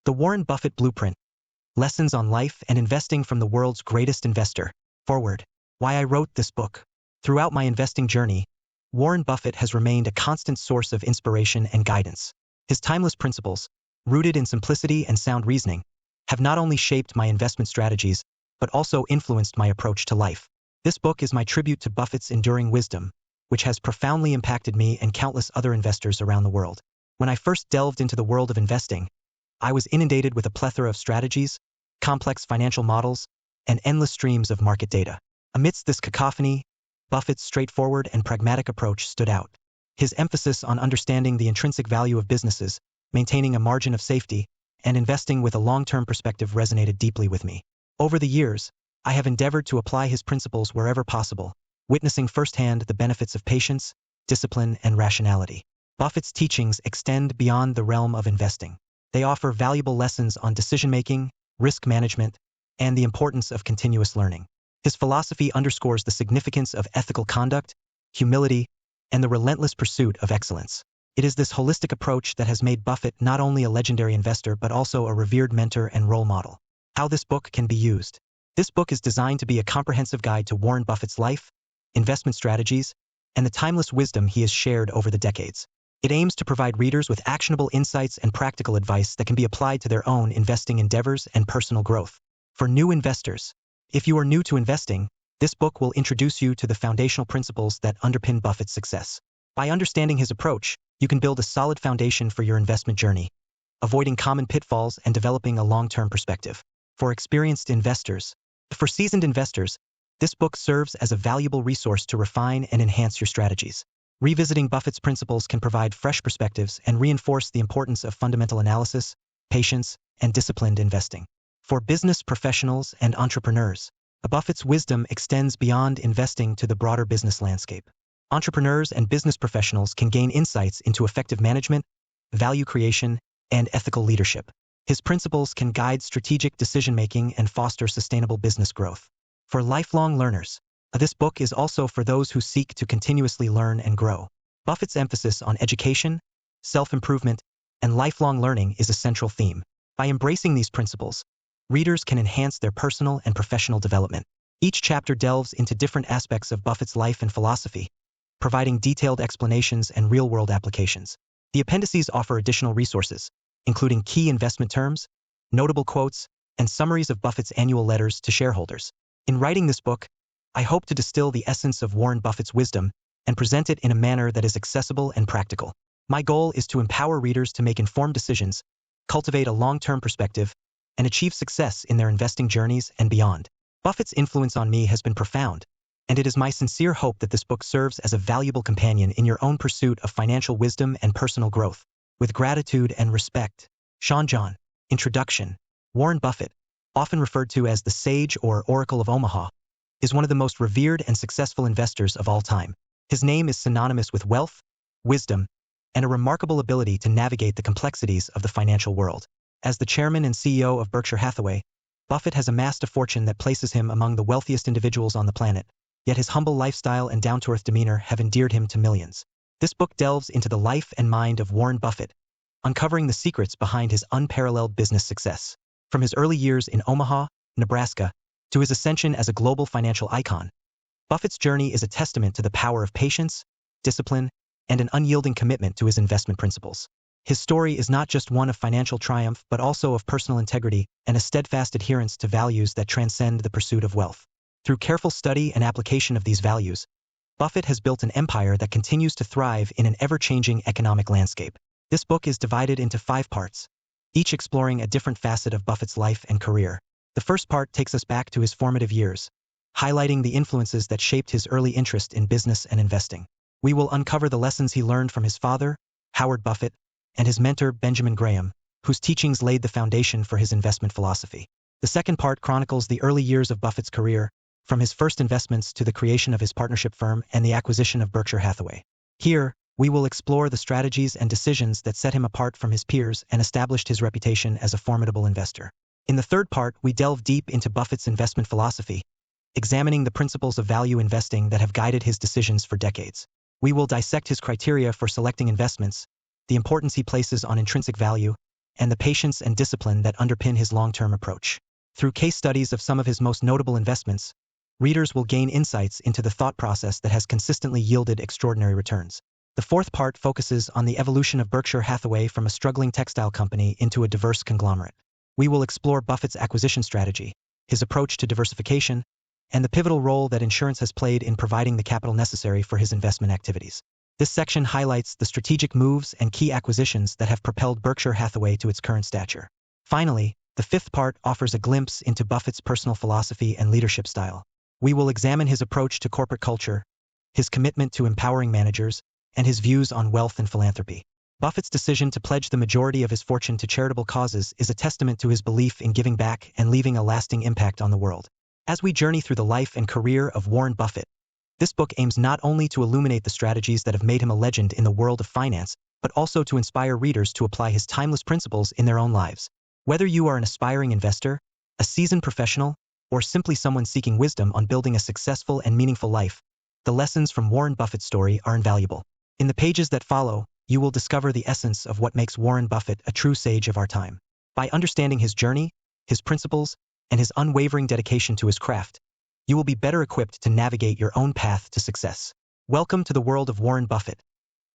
The Warren Buffett Blueprint, Lessons on Life and Investing from the World's Greatest Investor. Forward. Why I wrote this book. Throughout my investing journey, Warren Buffett has remained a constant source of inspiration and guidance. His timeless principles, rooted in simplicity and sound reasoning, have not only shaped my investment strategies, but also influenced my approach to life. This book is my tribute to Buffett's enduring wisdom, which has profoundly impacted me and countless other investors around the world. When I first delved into the world of investing, I was inundated with a plethora of strategies, complex financial models, and endless streams of market data. Amidst this cacophony, Buffett's straightforward and pragmatic approach stood out. His emphasis on understanding the intrinsic value of businesses, maintaining a margin of safety, and investing with a long-term perspective resonated deeply with me. Over the years, I have endeavored to apply his principles wherever possible, witnessing firsthand the benefits of patience, discipline, and rationality. Buffett's teachings extend beyond the realm of investing. They offer valuable lessons on decision-making, risk management, and the importance of continuous learning. His philosophy underscores the significance of ethical conduct, humility, and the relentless pursuit of excellence. It is this holistic approach that has made Buffett not only a legendary investor but also a revered mentor and role model. How this book can be used. This book is designed to be a comprehensive guide to Warren Buffett's life, investment strategies, and the timeless wisdom he has shared over the decades. It aims to provide readers with actionable insights and practical advice that can be applied to their own investing endeavors and personal growth. For new investors, if you are new to investing, this book will introduce you to the foundational principles that underpin Buffett's success. By understanding his approach, you can build a solid foundation for your investment journey, avoiding common pitfalls and developing a long-term perspective. For experienced investors, for seasoned investors, this book serves as a valuable resource to refine and enhance your strategies. Revisiting Buffett's principles can provide fresh perspectives and reinforce the importance of fundamental analysis, patience, and disciplined investing. For business professionals and entrepreneurs, Buffett's wisdom extends beyond investing to the broader business landscape. Entrepreneurs and business professionals can gain insights into effective management, value creation, and ethical leadership. His principles can guide strategic decision-making and foster sustainable business growth. For lifelong learners, this book is also for those who seek to continuously learn and grow. Buffett's emphasis on education, self-improvement, and lifelong learning is a central theme. By embracing these principles, readers can enhance their personal and professional development. Each chapter delves into different aspects of Buffett's life and philosophy, providing detailed explanations and real-world applications. The appendices offer additional resources, including key investment terms, notable quotes, and summaries of Buffett's annual letters to shareholders. In writing this book, I hope to distill the essence of Warren Buffett's wisdom and present it in a manner that is accessible and practical. My goal is to empower readers to make informed decisions, cultivate a long-term perspective, and achieve success in their investing journeys and beyond. Buffett's influence on me has been profound, and it is my sincere hope that this book serves as a valuable companion in your own pursuit of financial wisdom and personal growth. With gratitude and respect. Sean John. Introduction. Warren Buffett, often referred to as the Sage or Oracle of Omaha, is one of the most revered and successful investors of all time. His name is synonymous with wealth, wisdom, and a remarkable ability to navigate the complexities of the financial world. As the chairman and CEO of Berkshire Hathaway, Buffett has amassed a fortune that places him among the wealthiest individuals on the planet, yet his humble lifestyle and down-to-earth demeanor have endeared him to millions. This book delves into the life and mind of Warren Buffett, uncovering the secrets behind his unparalleled business success. From his early years in Omaha, Nebraska, to his ascension as a global financial icon, Buffett's journey is a testament to the power of patience, discipline, and an unyielding commitment to his investment principles. His story is not just one of financial triumph but also of personal integrity and a steadfast adherence to values that transcend the pursuit of wealth. Through careful study and application of these values, Buffett has built an empire that continues to thrive in an ever-changing economic landscape. This book is divided into 5 parts, each exploring a different facet of Buffett's life and career. The first part takes us back to his formative years, highlighting the influences that shaped his early interest in business and investing. We will uncover the lessons he learned from his father, Howard Buffett, and his mentor, Benjamin Graham, whose teachings laid the foundation for his investment philosophy. The second part chronicles the early years of Buffett's career, from his first investments to the creation of his partnership firm and the acquisition of Berkshire Hathaway. Here, we will explore the strategies and decisions that set him apart from his peers and established his reputation as a formidable investor. In the third part, we delve deep into Buffett's investment philosophy, examining the principles of value investing that have guided his decisions for decades. We will dissect his criteria for selecting investments, the importance he places on intrinsic value, and the patience and discipline that underpin his long-term approach. Through case studies of some of his most notable investments, readers will gain insights into the thought process that has consistently yielded extraordinary returns. The fourth part focuses on the evolution of Berkshire Hathaway from a struggling textile company into a diverse conglomerate. We will explore Buffett's acquisition strategy, his approach to diversification, and the pivotal role that insurance has played in providing the capital necessary for his investment activities. This section highlights the strategic moves and key acquisitions that have propelled Berkshire Hathaway to its current stature. Finally, the fifth part offers a glimpse into Buffett's personal philosophy and leadership style. We will examine his approach to corporate culture, his commitment to empowering managers, and his views on wealth and philanthropy. Buffett's decision to pledge the majority of his fortune to charitable causes is a testament to his belief in giving back and leaving a lasting impact on the world. As we journey through the life and career of Warren Buffett, this book aims not only to illuminate the strategies that have made him a legend in the world of finance, but also to inspire readers to apply his timeless principles in their own lives. Whether you are an aspiring investor, a seasoned professional, or simply someone seeking wisdom on building a successful and meaningful life, the lessons from Warren Buffett's story are invaluable. In the pages that follow, you will discover the essence of what makes Warren Buffett a true sage of our time. By understanding his journey, his principles, and his unwavering dedication to his craft, you will be better equipped to navigate your own path to success. Welcome to the world of Warren Buffett,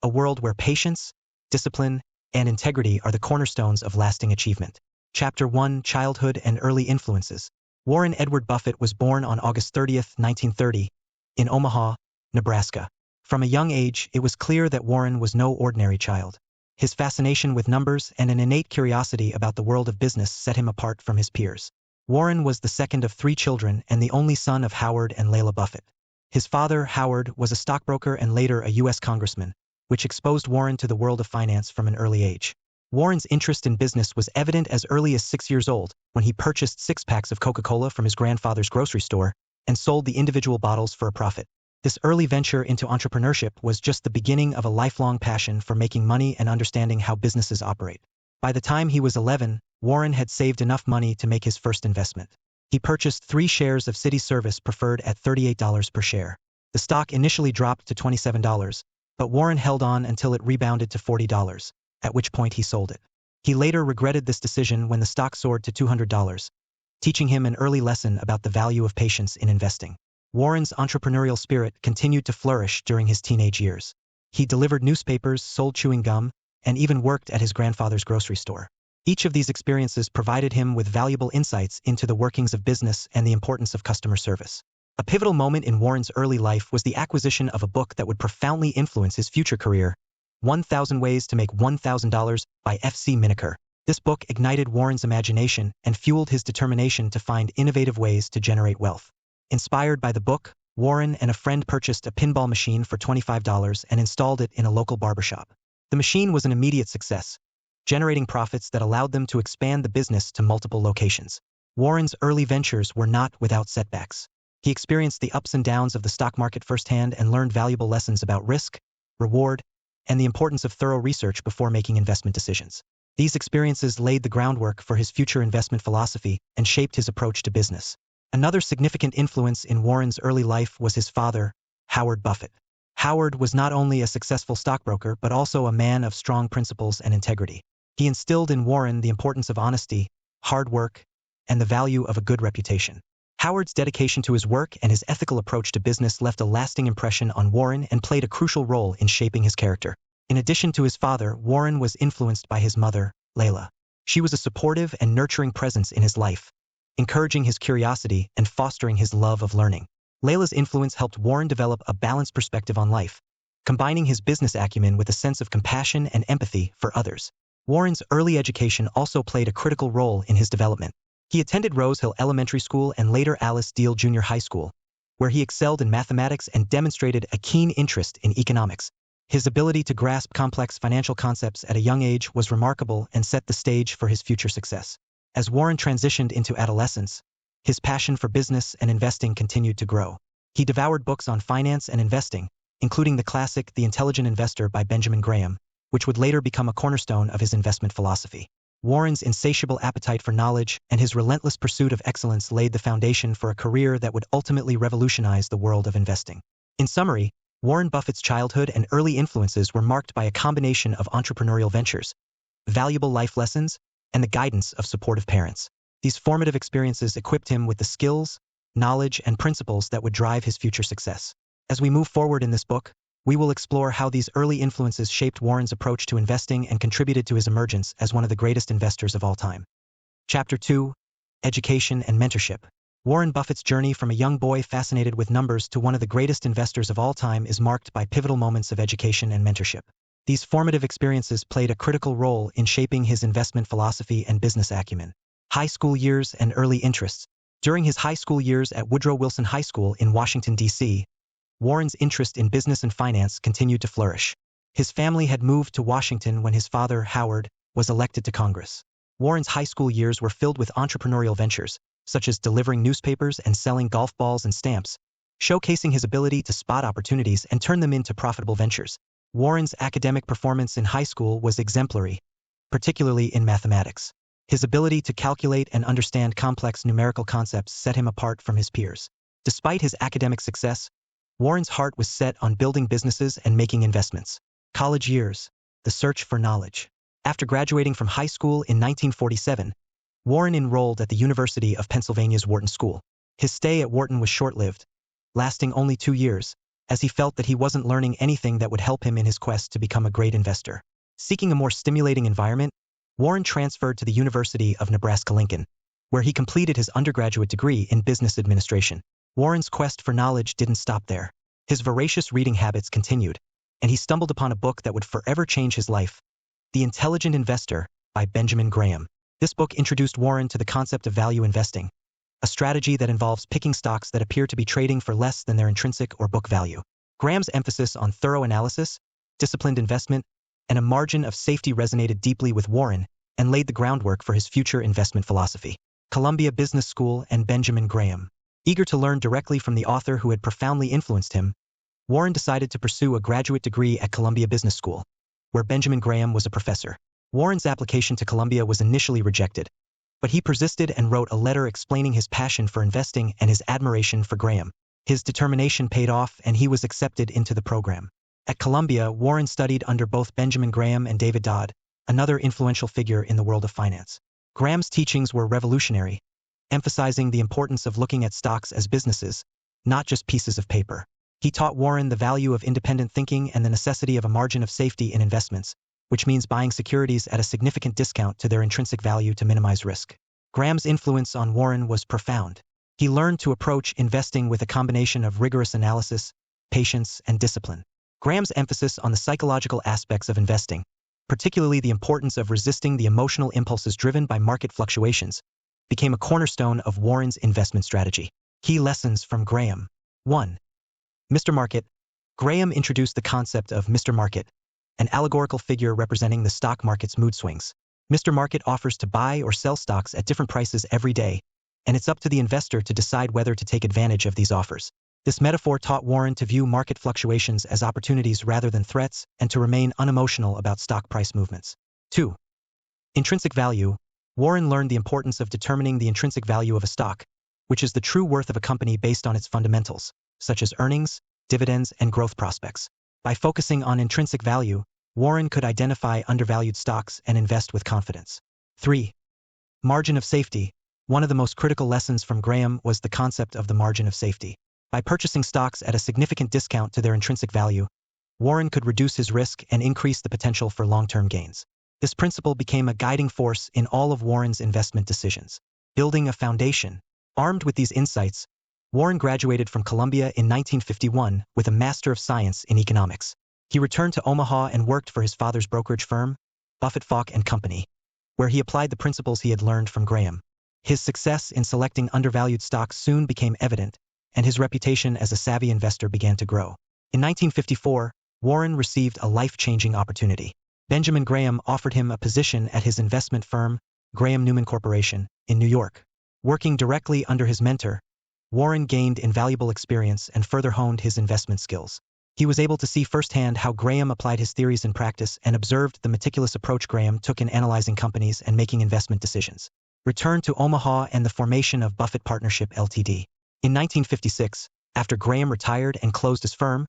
a world where patience, discipline, and integrity are the cornerstones of lasting achievement. Chapter 1: Childhood and Early Influences. Warren Edward Buffett was born on August 30, 1930, in Omaha, Nebraska. From a young age, it was clear that Warren was no ordinary child. His fascination with numbers and an innate curiosity about the world of business set him apart from his peers. Warren was the second of 3 children and the only son of Howard and Layla Buffett. His father, Howard, was a stockbroker and later a U.S. congressman, which exposed Warren to the world of finance from an early age. Warren's interest in business was evident as early as 6 years old, when he purchased 6 packs of Coca-Cola from his grandfather's grocery store and sold the individual bottles for a profit. This early venture into entrepreneurship was just the beginning of a lifelong passion for making money and understanding how businesses operate. By the time he was 11, Warren had saved enough money to make his first investment. He purchased 3 shares of City Service Preferred at $38 per share. The stock initially dropped to $27, but Warren held on until it rebounded to $40, at which point he sold it. He later regretted this decision when the stock soared to $200, teaching him an early lesson about the value of patience in investing. Warren's entrepreneurial spirit continued to flourish during his teenage years. He delivered newspapers, sold chewing gum, and even worked at his grandfather's grocery store. Each of these experiences provided him with valuable insights into the workings of business and the importance of customer service. A pivotal moment in Warren's early life was the acquisition of a book that would profoundly influence his future career, 1,000 Ways to Make $1,000 by F.C. Miniker. This book ignited Warren's imagination and fueled his determination to find innovative ways to generate wealth. Inspired by the book, Warren and a friend purchased a pinball machine for $25 and installed it in a local barbershop. The machine was an immediate success, generating profits that allowed them to expand the business to multiple locations. Warren's early ventures were not without setbacks. He experienced the ups and downs of the stock market firsthand and learned valuable lessons about risk, reward, and the importance of thorough research before making investment decisions. These experiences laid the groundwork for his future investment philosophy and shaped his approach to business. Another significant influence in Warren's early life was his father, Howard Buffett. Howard was not only a successful stockbroker but also a man of strong principles and integrity. He instilled in Warren the importance of honesty, hard work, and the value of a good reputation. Howard's dedication to his work and his ethical approach to business left a lasting impression on Warren and played a crucial role in shaping his character. In addition to his father, Warren was influenced by his mother, Layla. She was a supportive and nurturing presence in his life, encouraging his curiosity and fostering his love of learning. Layla's influence helped Warren develop a balanced perspective on life, combining his business acumen with a sense of compassion and empathy for others. Warren's early education also played a critical role in his development. He attended Rose Hill Elementary School and later Alice Deal Junior High School, where he excelled in mathematics and demonstrated a keen interest in economics. His ability to grasp complex financial concepts at a young age was remarkable and set the stage for his future success. As Warren transitioned into adolescence, his passion for business and investing continued to grow. He devoured books on finance and investing, including the classic The Intelligent Investor by Benjamin Graham, which would later become a cornerstone of his investment philosophy. Warren's insatiable appetite for knowledge and his relentless pursuit of excellence laid the foundation for a career that would ultimately revolutionize the world of investing. In summary, Warren Buffett's childhood and early influences were marked by a combination of entrepreneurial ventures, valuable life lessons, and the guidance of supportive parents. These formative experiences equipped him with the skills, knowledge, and principles that would drive his future success. As we move forward in this book, we will explore how these early influences shaped Warren's approach to investing and contributed to his emergence as one of the greatest investors of all time. Chapter 2: Education and Mentorship. Warren Buffett's journey from a young boy fascinated with numbers to one of the greatest investors of all time is marked by pivotal moments of education and mentorship. These formative experiences played a critical role in shaping his investment philosophy and business acumen. High school years and early interests. During his high school years at Woodrow Wilson High School in Washington, D.C., Warren's interest in business and finance continued to flourish. His family had moved to Washington when his father, Howard, was elected to Congress. Warren's high school years were filled with entrepreneurial ventures, such as delivering newspapers and selling golf balls and stamps, showcasing his ability to spot opportunities and turn them into profitable ventures. Warren's academic performance in high school was exemplary, particularly in mathematics. His ability to calculate and understand complex numerical concepts set him apart from his peers. Despite his academic success, Warren's heart was set on building businesses and making investments. College years. The search for knowledge. After graduating from high school in 1947, Warren enrolled at the University of Pennsylvania's Wharton School. His stay at Wharton was short-lived, lasting only 2 years, as he felt that he wasn't learning anything that would help him in his quest to become a great investor. Seeking a more stimulating environment, Warren transferred to the University of Nebraska-Lincoln, where he completed his undergraduate degree in business administration. Warren's quest for knowledge didn't stop there. His voracious reading habits continued, and he stumbled upon a book that would forever change his life, The Intelligent Investor by Benjamin Graham. This book introduced Warren to the concept of value investing, a strategy that involves picking stocks that appear to be trading for less than their intrinsic or book value. Graham's emphasis on thorough analysis, disciplined investment, and a margin of safety resonated deeply with Warren and laid the groundwork for his future investment philosophy. Columbia Business School and Benjamin Graham. Eager to learn directly from the author who had profoundly influenced him, Warren decided to pursue a graduate degree at Columbia Business School, where Benjamin Graham was a professor. Warren's application to Columbia was initially rejected, but he persisted and wrote a letter explaining his passion for investing and his admiration for Graham. His determination paid off and he was accepted into the program. At Columbia, Warren studied under both Benjamin Graham and David Dodd, another influential figure in the world of finance. Graham's teachings were revolutionary, emphasizing the importance of looking at stocks as businesses, not just pieces of paper. He taught Warren the value of independent thinking and the necessity of a margin of safety in investments, which means buying securities at a significant discount to their intrinsic value to minimize risk. Graham's influence on Warren was profound. He learned to approach investing with a combination of rigorous analysis, patience, and discipline. Graham's emphasis on the psychological aspects of investing, particularly the importance of resisting the emotional impulses driven by market fluctuations, became a cornerstone of Warren's investment strategy. Key lessons from Graham. 1. Mr. Market. Graham introduced the concept of Mr. Market, an allegorical figure representing the stock market's mood swings. Mr. Market offers to buy or sell stocks at different prices every day, and it's up to the investor to decide whether to take advantage of these offers. This metaphor taught Warren to view market fluctuations as opportunities rather than threats and to remain unemotional about stock price movements. 2. Intrinsic value. Warren learned the importance of determining the intrinsic value of a stock, which is the true worth of a company based on its fundamentals, such as earnings, dividends, and growth prospects. By focusing on intrinsic value, Warren could identify undervalued stocks and invest with confidence. 3. Margin of safety. One of the most critical lessons from Graham was the concept of the margin of safety. By purchasing stocks at a significant discount to their intrinsic value, Warren could reduce his risk and increase the potential for long-term gains. This principle became a guiding force in all of Warren's investment decisions. Building a foundation. Armed with these insights, Warren graduated from Columbia in 1951 with a Master of Science in Economics. He returned to Omaha and worked for his father's brokerage firm, Buffett Falk & Company, where he applied the principles he had learned from Graham. His success in selecting undervalued stocks soon became evident, and his reputation as a savvy investor began to grow. In 1954, Warren received a life-changing opportunity. Benjamin Graham offered him a position at his investment firm, Graham Newman Corporation, in New York. Working directly under his mentor, Warren gained invaluable experience and further honed his investment skills. He was able to see firsthand how Graham applied his theories in practice and observed the meticulous approach Graham took in analyzing companies and making investment decisions. Return to Omaha and the formation of Buffett Partnership Ltd. In 1956, after Graham retired and closed his firm,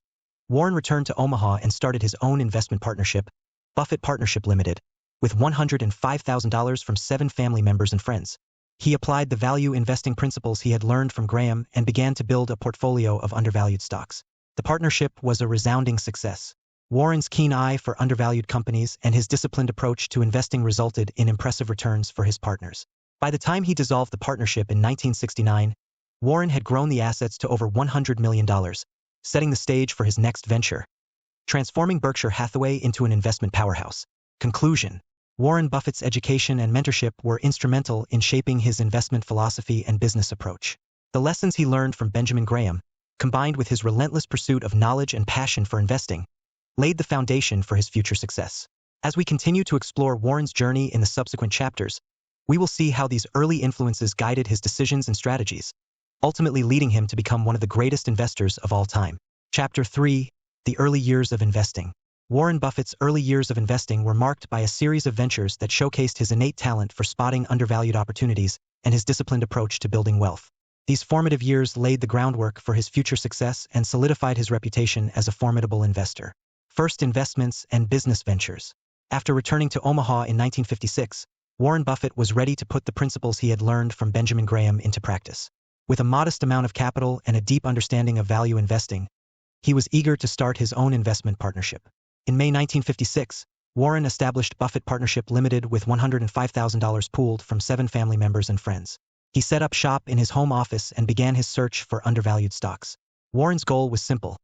Warren returned to Omaha and started his own investment partnership, Buffett Partnership Limited, with $105,000 from 7 family members and friends. He applied the value investing principles he had learned from Graham and began to build a portfolio of undervalued stocks. The partnership was a resounding success. Warren's keen eye for undervalued companies and his disciplined approach to investing resulted in impressive returns for his partners. By the time he dissolved the partnership in 1969, Warren had grown the assets to over $100 million, setting the stage for his next venture, transforming Berkshire Hathaway into an investment powerhouse. Conclusion: Warren Buffett's education and mentorship were instrumental in shaping his investment philosophy and business approach. The lessons he learned from Benjamin Graham, combined with his relentless pursuit of knowledge and passion for investing, laid the foundation for his future success. As we continue to explore Warren's journey in the subsequent chapters, we will see how these early influences guided his decisions and strategies, ultimately leading him to become one of the greatest investors of all time. Chapter 3: The Early Years of Investing. Warren Buffett's early years of investing were marked by a series of ventures that showcased his innate talent for spotting undervalued opportunities and his disciplined approach to building wealth. These formative years laid the groundwork for his future success and solidified his reputation as a formidable investor. First, investments and business ventures. After returning to Omaha in 1956, Warren Buffett was ready to put the principles he had learned from Benjamin Graham into practice. With a modest amount of capital and a deep understanding of value investing, he was eager to start his own investment partnership. In May 1956, Warren established Buffett Partnership Limited with $105,000 pooled from 7 family members and friends. He set up shop in his home office and began his search for undervalued stocks. Warren's goal was simple: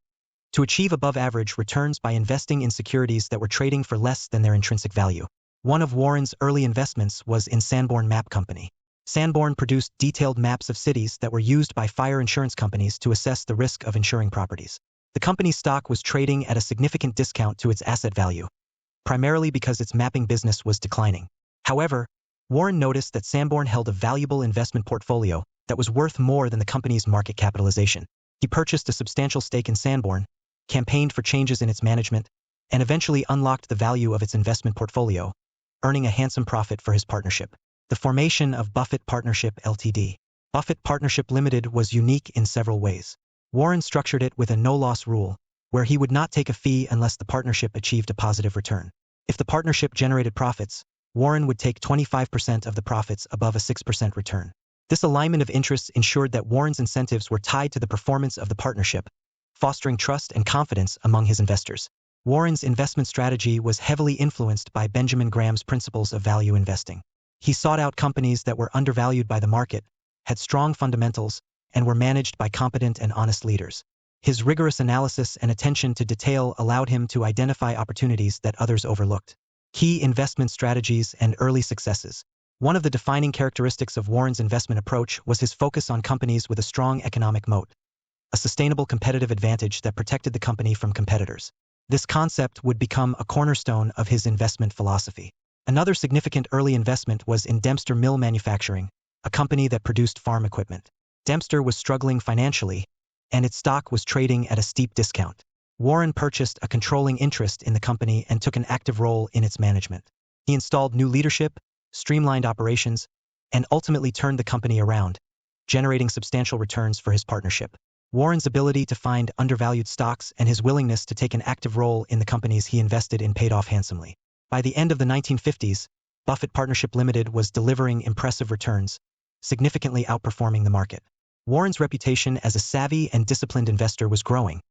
to achieve above-average returns by investing in securities that were trading for less than their intrinsic value. One of Warren's early investments was in Sanborn Map Company. Sanborn produced detailed maps of cities that were used by fire insurance companies to assess the risk of insuring properties. The company's stock was trading at a significant discount to its asset value, primarily because its mapping business was declining. However, Warren noticed that Sanborn held a valuable investment portfolio that was worth more than the company's market capitalization. He purchased a substantial stake in Sanborn, campaigned for changes in its management, and eventually unlocked the value of its investment portfolio, earning a handsome profit for his partnership. The formation of Buffett Partnership Ltd. Buffett Partnership Limited was unique in several ways. Warren structured it with a no-loss rule, where he would not take a fee unless the partnership achieved a positive return. If the partnership generated profits, Warren would take 25% of the profits above a 6% return. This alignment of interests ensured that Warren's incentives were tied to the performance of the partnership, fostering trust and confidence among his investors. Warren's investment strategy was heavily influenced by Benjamin Graham's principles of value investing. He sought out companies that were undervalued by the market, had strong fundamentals, and were managed by competent and honest leaders. His rigorous analysis and attention to detail allowed him to identify opportunities that others overlooked. Key investment strategies and early successes. One of the defining characteristics of Warren's investment approach was his focus on companies with a strong economic moat, a sustainable competitive advantage that protected the company from competitors. This concept would become a cornerstone of his investment philosophy. Another significant early investment was in Dempster Mill Manufacturing, a company that produced farm equipment. Dempster was struggling financially, and its stock was trading at a steep discount. Warren purchased a controlling interest in the company and took an active role in its management. He installed new leadership, streamlined operations, and ultimately turned the company around, generating substantial returns for his partnership. Warren's ability to find undervalued stocks and his willingness to take an active role in the companies he invested in paid off handsomely. By the end of the 1950s, Buffett Partnership Limited was delivering impressive returns, significantly outperforming the market. Warren's reputation as a savvy and disciplined investor was growing,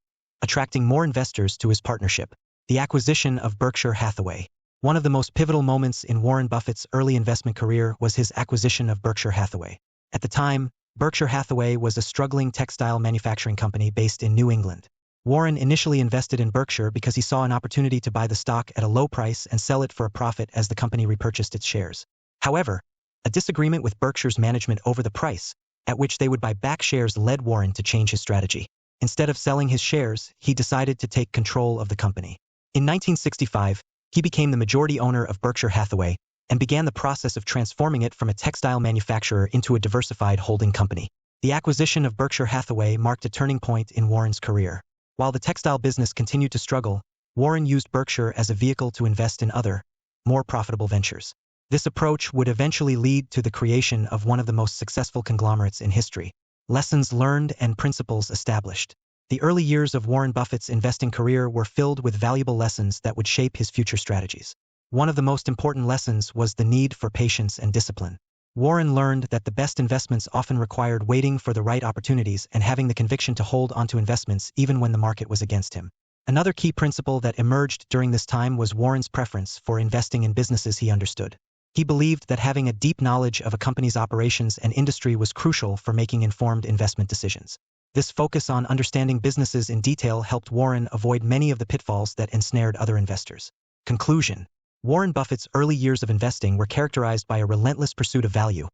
attracting more investors to his partnership. The acquisition of Berkshire Hathaway. One of the most pivotal moments in Warren Buffett's early investment career was his acquisition of Berkshire Hathaway. At the time, Berkshire Hathaway was a struggling textile manufacturing company based in New England. Warren initially invested in Berkshire because he saw an opportunity to buy the stock at a low price and sell it for a profit as the company repurchased its shares. However, a disagreement with Berkshire's management over the price at which they would buy back shares led Warren to change his strategy. Instead of selling his shares, he decided to take control of the company. In 1965, he became the majority owner of Berkshire Hathaway and began the process of transforming it from a textile manufacturer into a diversified holding company. The acquisition of Berkshire Hathaway marked a turning point in Warren's career. While the textile business continued to struggle, Warren used Berkshire as a vehicle to invest in other, more profitable ventures. This approach would eventually lead to the creation of one of the most successful conglomerates in history. Lessons learned and principles established. The early years of Warren Buffett's investing career were filled with valuable lessons that would shape his future strategies. One of the most important lessons was the need for patience and discipline. Warren learned that the best investments often required waiting for the right opportunities and having the conviction to hold onto investments even when the market was against him. Another key principle that emerged during this time was Warren's preference for investing in businesses he understood. He believed that having a deep knowledge of a company's operations and industry was crucial for making informed investment decisions. This focus on understanding businesses in detail helped Warren avoid many of the pitfalls that ensnared other investors. Conclusion: Warren Buffett's early years of investing were characterized by a relentless pursuit of value,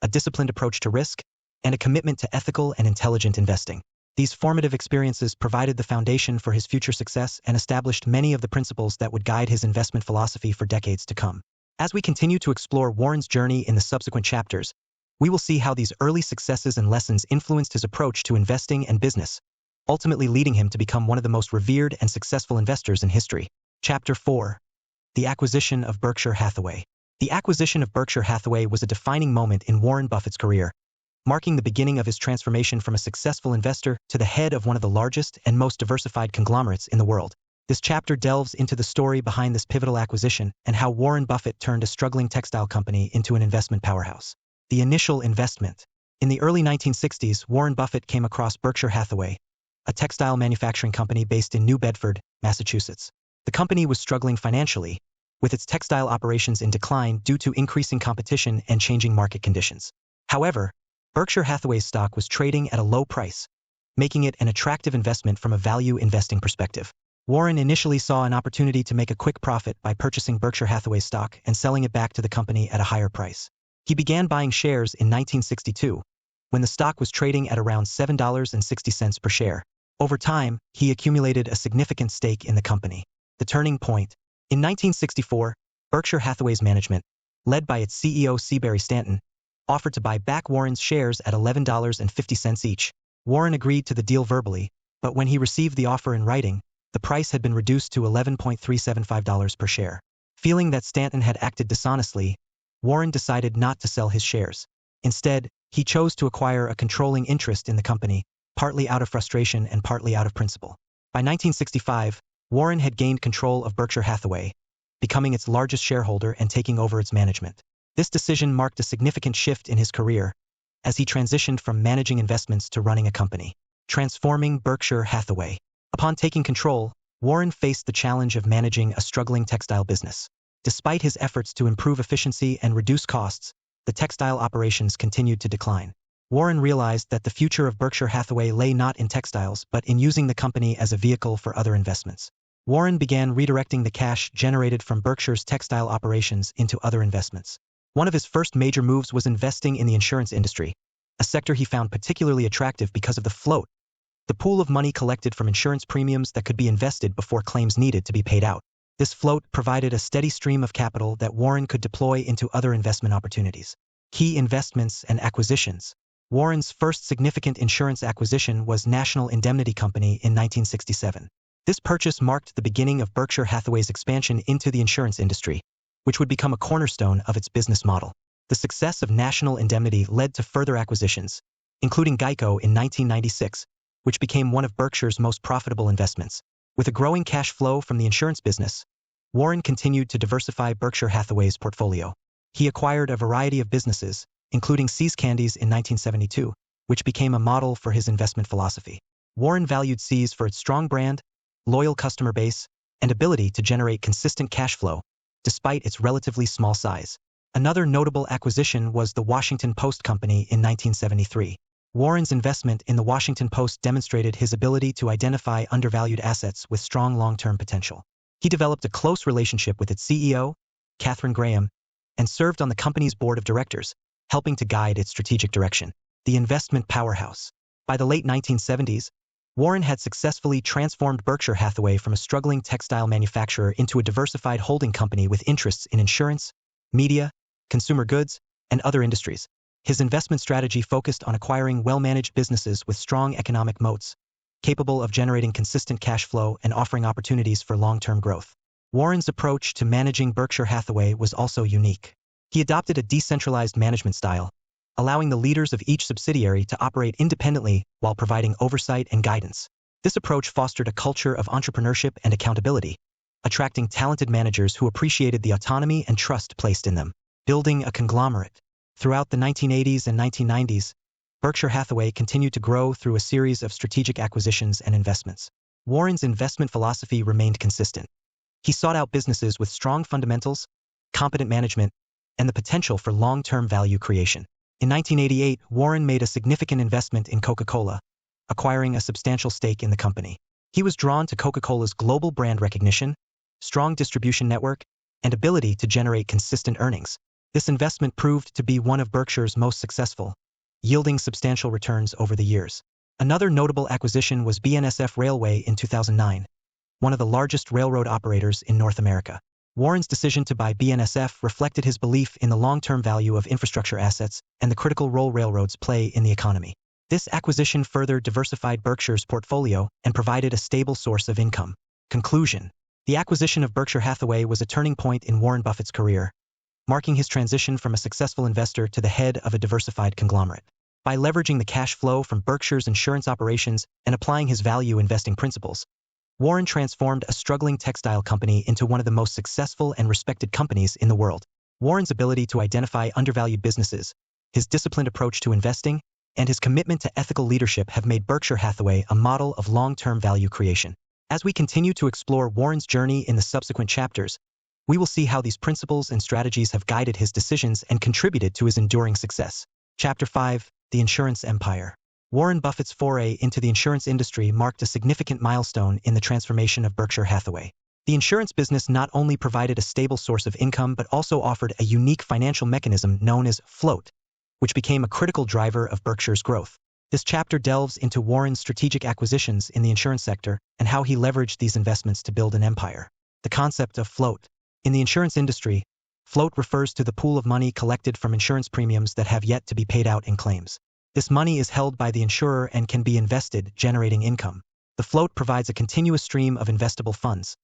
a disciplined approach to risk, and a commitment to ethical and intelligent investing. These formative experiences provided the foundation for his future success and established many of the principles that would guide his investment philosophy for decades to come. As we continue to explore Warren's journey in the subsequent chapters, we will see how these early successes and lessons influenced his approach to investing and business, ultimately leading him to become one of the most revered and successful investors in history. Chapter 4. The acquisition of Berkshire Hathaway. The acquisition of Berkshire Hathaway was a defining moment in Warren Buffett's career, marking the beginning of his transformation from a successful investor to the head of one of the largest and most diversified conglomerates in the world. This chapter delves into the story behind this pivotal acquisition and how Warren Buffett turned a struggling textile company into an investment powerhouse. The initial investment. In the early 1960s, Warren Buffett came across Berkshire Hathaway, a textile manufacturing company based in New Bedford, Massachusetts. The company was struggling financially, with its textile operations in decline due to increasing competition and changing market conditions. However, Berkshire Hathaway's stock was trading at a low price, making it an attractive investment from a value investing perspective. Warren initially saw an opportunity to make a quick profit by purchasing Berkshire Hathaway stock and selling it back to the company at a higher price. He began buying shares in 1962, when the stock was trading at around $7.60 per share. Over time, he accumulated a significant stake in the company. The turning point. In 1964, Berkshire Hathaway's management, led by its CEO Seabury Stanton, offered to buy back Warren's shares at $11.50 each. Warren agreed to the deal verbally, but when he received the offer in writing, the price had been reduced to $11.375 per share. Feeling that Stanton had acted dishonestly, Warren decided not to sell his shares. Instead, he chose to acquire a controlling interest in the company, partly out of frustration and partly out of principle. By 1965, Warren had gained control of Berkshire Hathaway, becoming its largest shareholder and taking over its management. This decision marked a significant shift in his career, as he transitioned from managing investments to running a company. Transforming Berkshire Hathaway. Upon taking control, Warren faced the challenge of managing a struggling textile business. Despite his efforts to improve efficiency and reduce costs, the textile operations continued to decline. Warren realized that the future of Berkshire Hathaway lay not in textiles but in using the company as a vehicle for other investments. Warren began redirecting the cash generated from Berkshire's textile operations into other investments. One of his first major moves was investing in the insurance industry, a sector he found particularly attractive because of the float, the pool of money collected from insurance premiums that could be invested before claims needed to be paid out. This float provided a steady stream of capital that Warren could deploy into other investment opportunities. Key investments and acquisitions. Warren's first significant insurance acquisition was National Indemnity Company in 1967. This purchase marked the beginning of Berkshire Hathaway's expansion into the insurance industry, which would become a cornerstone of its business model. The success of National Indemnity led to further acquisitions, including Geico in 1996, which became one of Berkshire's most profitable investments. With a growing cash flow from the insurance business, Warren continued to diversify Berkshire Hathaway's portfolio. He acquired a variety of businesses, including See's Candies in 1972, which became a model for his investment philosophy. Warren valued See's for its strong brand, loyal customer base, and ability to generate consistent cash flow, despite its relatively small size. Another notable acquisition was the Washington Post Company in 1973. Warren's investment in the Washington Post demonstrated his ability to identify undervalued assets with strong long-term potential. He developed a close relationship with its CEO, Katharine Graham, and served on the company's board of directors, helping to guide its strategic direction. The investment powerhouse. By the late 1970s, Warren had successfully transformed Berkshire Hathaway from a struggling textile manufacturer into a diversified holding company with interests in insurance, media, consumer goods, and other industries. His investment strategy focused on acquiring well-managed businesses with strong economic moats, capable of generating consistent cash flow and offering opportunities for long-term growth. Warren's approach to managing Berkshire Hathaway was also unique. He adopted a decentralized management style, allowing the leaders of each subsidiary to operate independently while providing oversight and guidance. This approach fostered a culture of entrepreneurship and accountability, attracting talented managers who appreciated the autonomy and trust placed in them. Building a conglomerate. Throughout the 1980s and 1990s, Berkshire Hathaway continued to grow through a series of strategic acquisitions and investments. Warren's investment philosophy remained consistent. He sought out businesses with strong fundamentals, competent management, and the potential for long-term value creation. In 1988, Warren made a significant investment in Coca-Cola, acquiring a substantial stake in the company. He was drawn to Coca-Cola's global brand recognition, strong distribution network, and ability to generate consistent earnings. This investment proved to be one of Berkshire's most successful, yielding substantial returns over the years. Another notable acquisition was BNSF Railway in 2009, one of the largest railroad operators in North America. Warren's decision to buy BNSF reflected his belief in the long-term value of infrastructure assets and the critical role railroads play in the economy. This acquisition further diversified Berkshire's portfolio and provided a stable source of income. Conclusion. The acquisition of Berkshire Hathaway was a turning point in Warren Buffett's career, marking his transition from a successful investor to the head of a diversified conglomerate. By leveraging the cash flow from Berkshire's insurance operations and applying his value investing principles, Warren transformed a struggling textile company into one of the most successful and respected companies in the world. Warren's ability to identify undervalued businesses, his disciplined approach to investing, and his commitment to ethical leadership have made Berkshire Hathaway a model of long-term value creation. As we continue to explore Warren's journey in the subsequent chapters, we will see how these principles and strategies have guided his decisions and contributed to his enduring success. Chapter 5. The Insurance Empire. Warren Buffett's foray into the insurance industry marked a significant milestone in the transformation of Berkshire Hathaway. The insurance business not only provided a stable source of income but also offered a unique financial mechanism known as float, which became a critical driver of Berkshire's growth. This chapter delves into Warren's strategic acquisitions in the insurance sector and how he leveraged these investments to build an empire. The concept of float. In the insurance industry, float refers to the pool of money collected from insurance premiums that have yet to be paid out in claims. This money is held by the insurer and can be invested, generating income. The float provides a continuous stream of investable funds,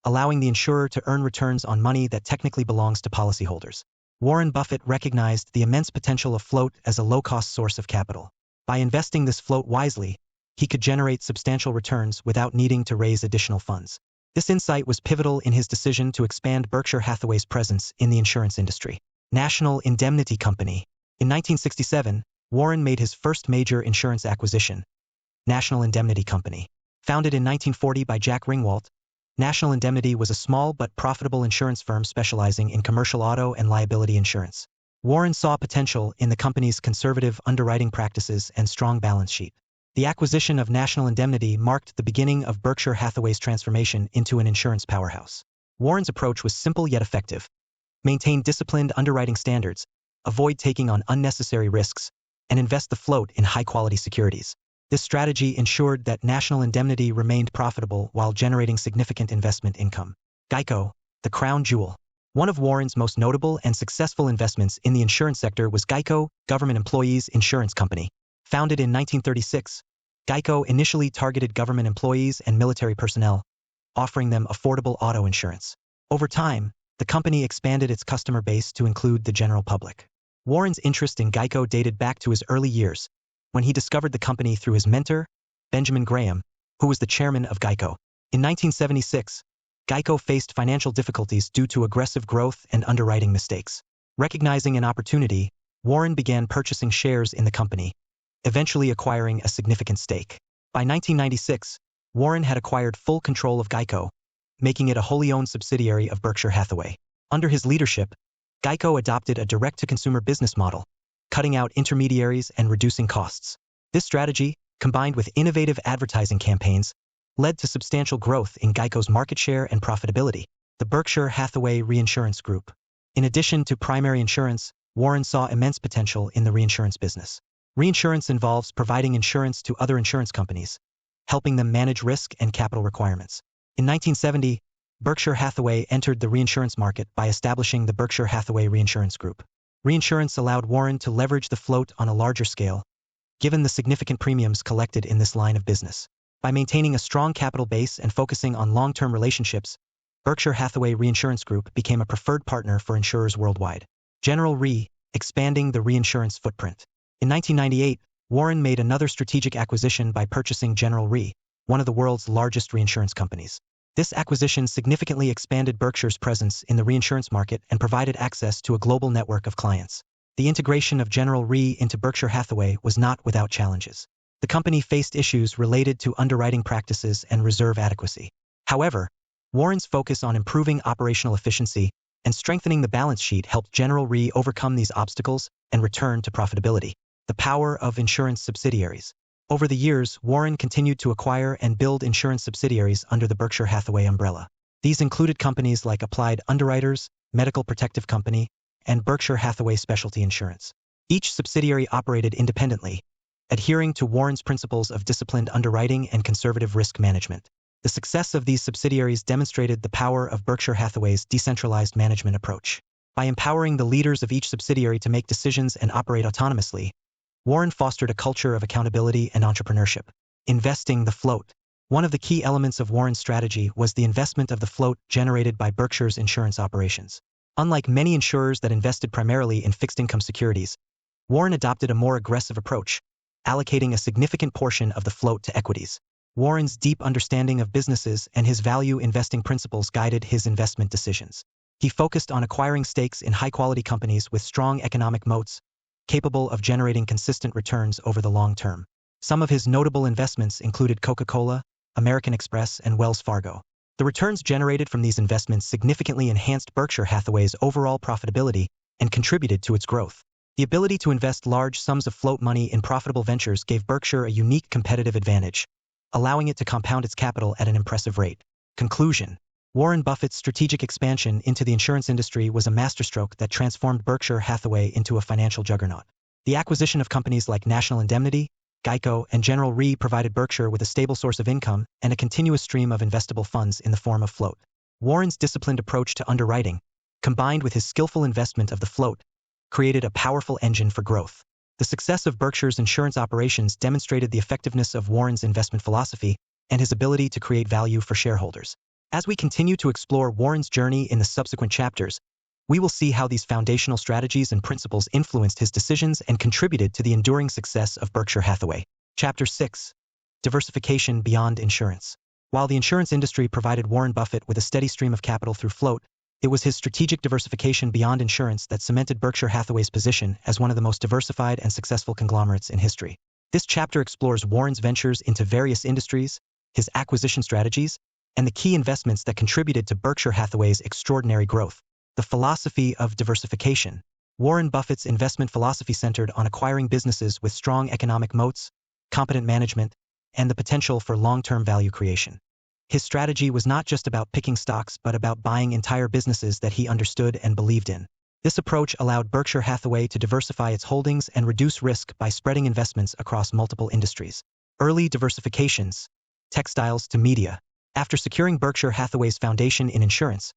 allowing the insurer to earn returns on money that technically belongs to policyholders. Warren Buffett recognized the immense potential of float as a low-cost source of capital. By investing this float wisely, he could generate substantial returns without needing to raise additional funds. This insight was pivotal in his decision to expand Berkshire Hathaway's presence in the insurance industry. National Indemnity Company. In 1967, Warren made his first major insurance acquisition, National Indemnity Company. Founded in 1940 by Jack Ringwalt, National Indemnity was a small but profitable insurance firm specializing in commercial auto and liability insurance. Warren saw potential in the company's conservative underwriting practices and strong balance sheet. The acquisition of National Indemnity marked the beginning of Berkshire Hathaway's transformation into an insurance powerhouse. Warren's approach was simple yet effective. Maintain disciplined underwriting standards, avoid taking on unnecessary risks, and invest the float in high-quality securities. This strategy ensured that National Indemnity remained profitable while generating significant investment income. Geico, the crown jewel. One of Warren's most notable and successful investments in the insurance sector was Geico, Government Employees Insurance Company. Founded in 1936, Geico initially targeted government employees and military personnel, offering them affordable auto insurance. Over time, the company expanded its customer base to include the general public. Warren's interest in Geico dated back to his early years, when he discovered the company through his mentor, Benjamin Graham, who was the chairman of Geico. In 1976, Geico faced financial difficulties due to aggressive growth and underwriting mistakes. Recognizing an opportunity, Warren began purchasing shares in the company, eventually acquiring a significant stake. By 1996, Warren had acquired full control of Geico, making it a wholly owned subsidiary of Berkshire Hathaway. Under his leadership, Geico adopted a direct-to-consumer business model, cutting out intermediaries and reducing costs. This strategy, combined with innovative advertising campaigns, led to substantial growth in Geico's market share and profitability. The Berkshire Hathaway Reinsurance Group. In addition to primary insurance, Warren saw immense potential in the reinsurance business. Reinsurance involves providing insurance to other insurance companies, helping them manage risk and capital requirements. In 1970, Berkshire Hathaway entered the reinsurance market by establishing the Berkshire Hathaway Reinsurance Group. Reinsurance allowed Warren to leverage the float on a larger scale, given the significant premiums collected in this line of business. By maintaining a strong capital base and focusing on long-term relationships, Berkshire Hathaway Reinsurance Group became a preferred partner for insurers worldwide. General Re, expanding the reinsurance footprint. In 1998, Warren made another strategic acquisition by purchasing General Re, one of the world's largest reinsurance companies. This acquisition significantly expanded Berkshire's presence in the reinsurance market and provided access to a global network of clients. The integration of General Re into Berkshire Hathaway was not without challenges. The company faced issues related to underwriting practices and reserve adequacy. However, Warren's focus on improving operational efficiency and strengthening the balance sheet helped General Re overcome these obstacles and return to profitability. The power of insurance subsidiaries. Over the years, Warren continued to acquire and build insurance subsidiaries under the Berkshire Hathaway umbrella. These included companies like Applied Underwriters, Medical Protective Company, and Berkshire Hathaway Specialty Insurance. Each subsidiary operated independently, adhering to Warren's principles of disciplined underwriting and conservative risk management. The success of these subsidiaries demonstrated the power of Berkshire Hathaway's decentralized management approach. By empowering the leaders of each subsidiary to make decisions and operate autonomously, Warren fostered a culture of accountability and entrepreneurship. Investing the float. One of the key elements of Warren's strategy was the investment of the float generated by Berkshire's insurance operations. Unlike many insurers that invested primarily in fixed-income securities, Warren adopted a more aggressive approach, allocating a significant portion of the float to equities. Warren's deep understanding of businesses and his value investing principles guided his investment decisions. He focused on acquiring stakes in high-quality companies with strong economic moats, capable of generating consistent returns over the long term. Some of his notable investments included Coca-Cola, American Express, and Wells Fargo. The returns generated from these investments significantly enhanced Berkshire Hathaway's overall profitability and contributed to its growth. The ability to invest large sums of float money in profitable ventures gave Berkshire a unique competitive advantage, allowing it to compound its capital at an impressive rate. Conclusion. Warren Buffett's strategic expansion into the insurance industry was a masterstroke that transformed Berkshire Hathaway into a financial juggernaut. The acquisition of companies like National Indemnity, Geico, and General Re provided Berkshire with a stable source of income and a continuous stream of investable funds in the form of float. Warren's disciplined approach to underwriting, combined with his skillful investment of the float, created a powerful engine for growth. The success of Berkshire's insurance operations demonstrated the effectiveness of Warren's investment philosophy and his ability to create value for shareholders. As we continue to explore Warren's journey in the subsequent chapters, we will see how these foundational strategies and principles influenced his decisions and contributed to the enduring success of Berkshire Hathaway. Chapter 6. Diversification beyond insurance. While the insurance industry provided Warren Buffett with a steady stream of capital through float, it was his strategic diversification beyond insurance that cemented Berkshire Hathaway's position as one of the most diversified and successful conglomerates in history. This chapter explores Warren's ventures into various industries, his acquisition strategies, and the key investments that contributed to Berkshire Hathaway's extraordinary growth. The philosophy of diversification. Warren Buffett's investment philosophy centered on acquiring businesses with strong economic moats, competent management, and the potential for long-term value creation. His strategy was not just about picking stocks but about buying entire businesses that he understood and believed in. This approach allowed Berkshire Hathaway to diversify its holdings and reduce risk by spreading investments across multiple industries. Early diversifications. Textiles to media. After securing Berkshire Hathaway's foundation in insurance,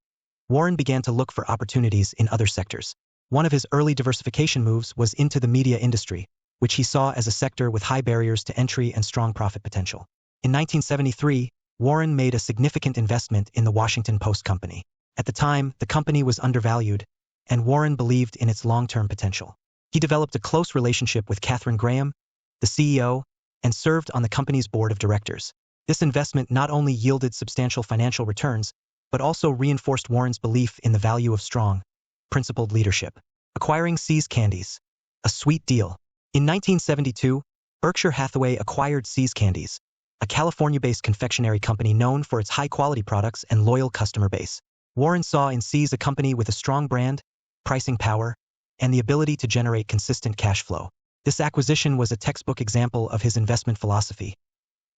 Warren began to look for opportunities in other sectors. One of his early diversification moves was into the media industry, which he saw as a sector with high barriers to entry and strong profit potential. In 1973, Warren made a significant investment in the Washington Post Company. At the time, the company was undervalued, and Warren believed in its long-term potential. He developed a close relationship with Katharine Graham, the CEO, and served on the company's board of directors. This investment not only yielded substantial financial returns, but also reinforced Warren's belief in the value of strong, principled leadership. Acquiring See's Candies. A sweet deal. In 1972, Berkshire Hathaway acquired See's Candies, a California-based confectionery company known for its high-quality products and loyal customer base. Warren saw in See's a company with a strong brand, pricing power, and the ability to generate consistent cash flow. This acquisition was a textbook example of his investment philosophy,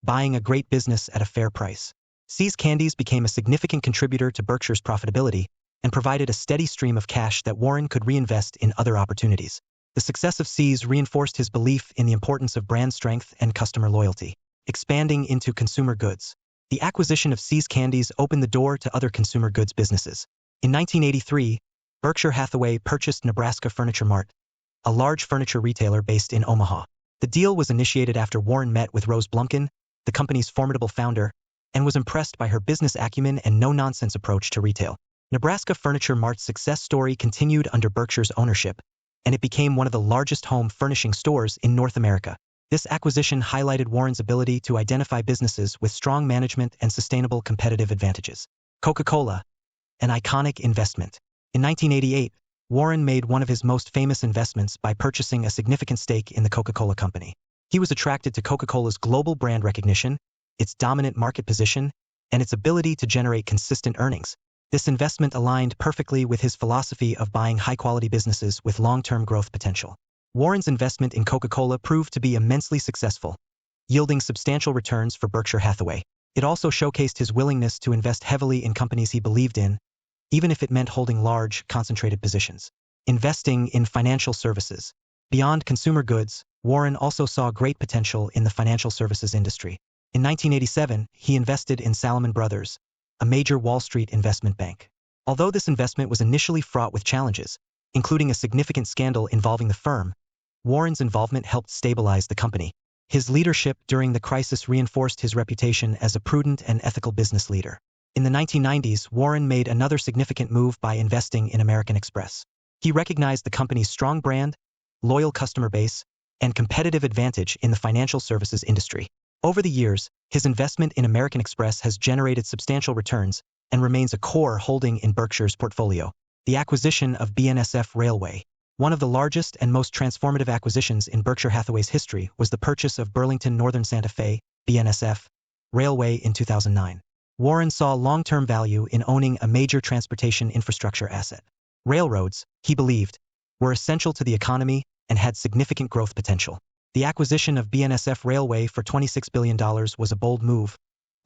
buying a great business at a fair price. See's Candies became a significant contributor to Berkshire's profitability and provided a steady stream of cash that Warren could reinvest in other opportunities. The success of See's reinforced his belief in the importance of brand strength and customer loyalty. Expanding into consumer goods. The acquisition of See's Candies opened the door to other consumer goods businesses. In 1983, Berkshire Hathaway purchased Nebraska Furniture Mart, a large furniture retailer based in Omaha. The deal was initiated after Warren met with Rose Blumkin, the company's formidable founder, and was impressed by her business acumen and no-nonsense approach to retail. Nebraska Furniture Mart's success story continued under Berkshire's ownership, and it became one of the largest home furnishing stores in North America. This acquisition highlighted Warren's ability to identify businesses with strong management and sustainable competitive advantages. Coca-Cola, an iconic investment. In 1988, Warren made one of his most famous investments by purchasing a significant stake in the Coca-Cola Company. He was attracted to Coca-Cola's global brand recognition, its dominant market position, and its ability to generate consistent earnings. This investment aligned perfectly with his philosophy of buying high-quality businesses with long-term growth potential. Warren's investment in Coca-Cola proved to be immensely successful, yielding substantial returns for Berkshire Hathaway. It also showcased his willingness to invest heavily in companies he believed in, even if it meant holding large, concentrated positions. Investing in financial services. Beyond consumer goods, Warren also saw great potential in the financial services industry. In 1987, he invested in Salomon Brothers, a major Wall Street investment bank. Although this investment was initially fraught with challenges, including a significant scandal involving the firm, Warren's involvement helped stabilize the company. His leadership during the crisis reinforced his reputation as a prudent and ethical business leader. In the 1990s, Warren made another significant move by investing in American Express. He recognized the company's strong brand, loyal customer base, and competitive advantage in the financial services industry. Over the years, his investment in American Express has generated substantial returns and remains a core holding in Berkshire's portfolio. The acquisition of BNSF Railway. One of the largest and most transformative acquisitions in Berkshire Hathaway's history was the purchase of Burlington Northern Santa Fe, BNSF, Railway in 2009. Warren saw long-term value in owning a major transportation infrastructure asset. Railroads, he believed, were essential to the economy and had significant growth potential. The acquisition of BNSF Railway for $26 billion was a bold move,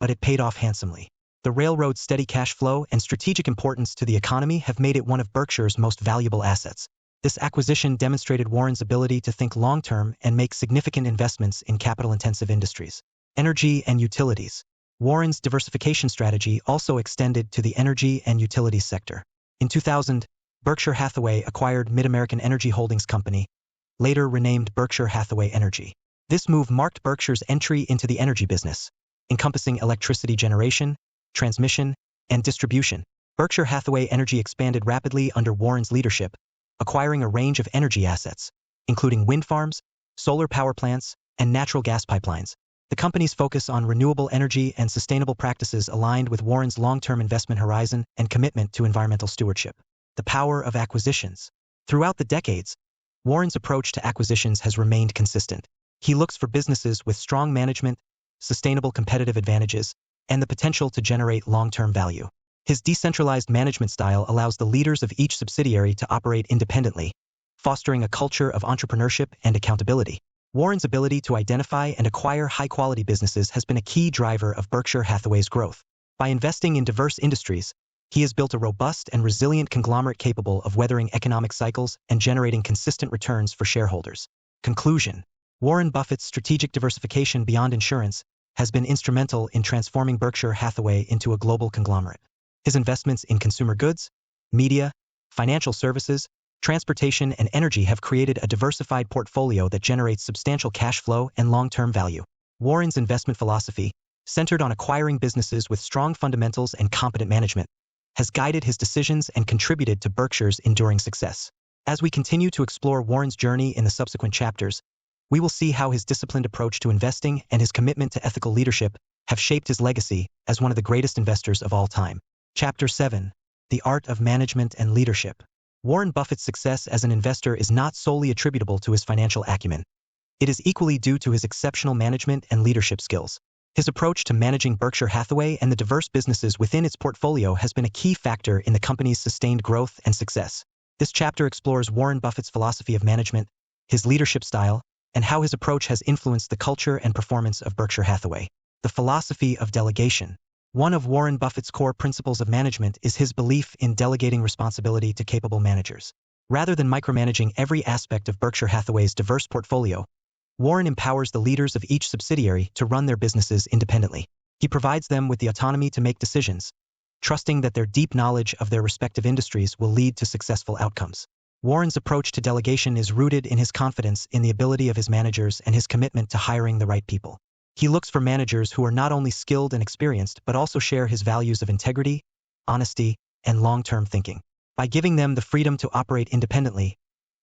but it paid off handsomely. The railroad's steady cash flow and strategic importance to the economy have made it one of Berkshire's most valuable assets. This acquisition demonstrated Warren's ability to think long-term and make significant investments in capital-intensive industries. Energy and utilities. Warren's diversification strategy also extended to the energy and utilities sector. In 2000, Berkshire Hathaway acquired Mid-American Energy Holdings Company, later renamed Berkshire Hathaway Energy. This move marked Berkshire's entry into the energy business, encompassing electricity generation, transmission, and distribution. Berkshire Hathaway Energy expanded rapidly under Warren's leadership, acquiring a range of energy assets, including wind farms, solar power plants, and natural gas pipelines. The company's focus on renewable energy and sustainable practices aligned with Warren's long-term investment horizon and commitment to environmental stewardship. The power of acquisitions. Throughout the decades, Warren's approach to acquisitions has remained consistent. He looks for businesses with strong management, sustainable competitive advantages, and the potential to generate long-term value. His decentralized management style allows the leaders of each subsidiary to operate independently, fostering a culture of entrepreneurship and accountability. Warren's ability to identify and acquire high-quality businesses has been a key driver of Berkshire Hathaway's growth. By investing in diverse industries, he has built a robust and resilient conglomerate capable of weathering economic cycles and generating consistent returns for shareholders. Conclusion. Warren Buffett's strategic diversification beyond insurance has been instrumental in transforming Berkshire Hathaway into a global conglomerate. His investments in consumer goods, media, financial services, transportation, and energy have created a diversified portfolio that generates substantial cash flow and long-term value. Warren's investment philosophy, centered on acquiring businesses with strong fundamentals and competent management, has guided his decisions and contributed to Berkshire's enduring success. As we continue to explore Warren's journey in the subsequent chapters, we will see how his disciplined approach to investing and his commitment to ethical leadership have shaped his legacy as one of the greatest investors of all time. Chapter 7. The Art of Management and Leadership. Warren Buffett's success as an investor is not solely attributable to his financial acumen. It is equally due to his exceptional management and leadership skills. His approach to managing Berkshire Hathaway and the diverse businesses within its portfolio has been a key factor in the company's sustained growth and success. This chapter explores Warren Buffett's philosophy of management, his leadership style, and how his approach has influenced the culture and performance of Berkshire Hathaway. The philosophy of delegation. One of Warren Buffett's core principles of management is his belief in delegating responsibility to capable managers. Rather than micromanaging every aspect of Berkshire Hathaway's diverse portfolio, Warren empowers the leaders of each subsidiary to run their businesses independently. He provides them with the autonomy to make decisions, trusting that their deep knowledge of their respective industries will lead to successful outcomes. Warren's approach to delegation is rooted in his confidence in the ability of his managers and his commitment to hiring the right people. He looks for managers who are not only skilled and experienced but also share his values of integrity, honesty, and long-term thinking. By giving them the freedom to operate independently,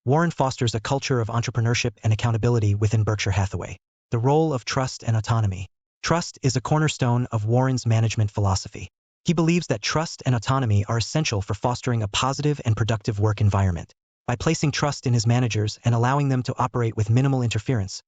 Warren fosters a culture of entrepreneurship and accountability within Berkshire Hathaway. The role of trust and autonomy. Trust is a cornerstone of Warren's management philosophy. He believes that trust and autonomy are essential for fostering a positive and productive work environment. By placing trust in his managers and allowing them to operate with minimal interference,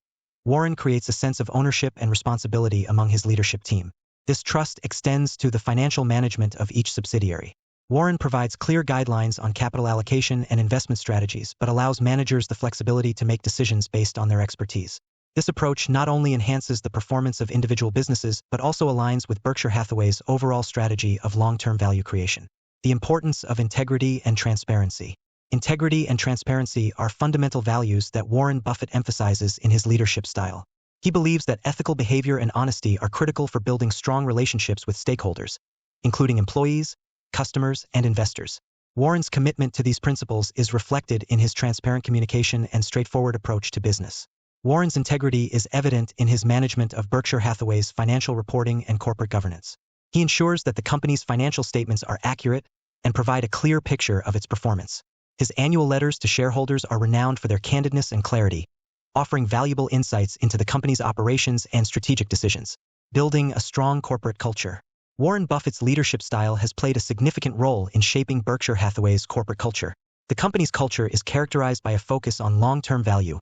Warren creates a sense of ownership and responsibility among his leadership team. This trust extends to the financial management of each subsidiary. Warren provides clear guidelines on capital allocation and investment strategies, but allows managers the flexibility to make decisions based on their expertise. This approach not only enhances the performance of individual businesses, but also aligns with Berkshire Hathaway's overall strategy of long-term value creation. The importance of integrity and transparency. Integrity and transparency are fundamental values that Warren Buffett emphasizes in his leadership style. He believes that ethical behavior and honesty are critical for building strong relationships with stakeholders, including employees, customers, and investors. Warren's commitment to these principles is reflected in his transparent communication and straightforward approach to business. Warren's integrity is evident in his management of Berkshire Hathaway's financial reporting and corporate governance. He ensures that the company's financial statements are accurate and provide a clear picture of its performance. His annual letters to shareholders are renowned for their candidness and clarity, offering valuable insights into the company's operations and strategic decisions. Building a strong corporate culture. Warren Buffett's leadership style has played a significant role in shaping Berkshire Hathaway's corporate culture. The company's culture is characterized by a focus on long-term value,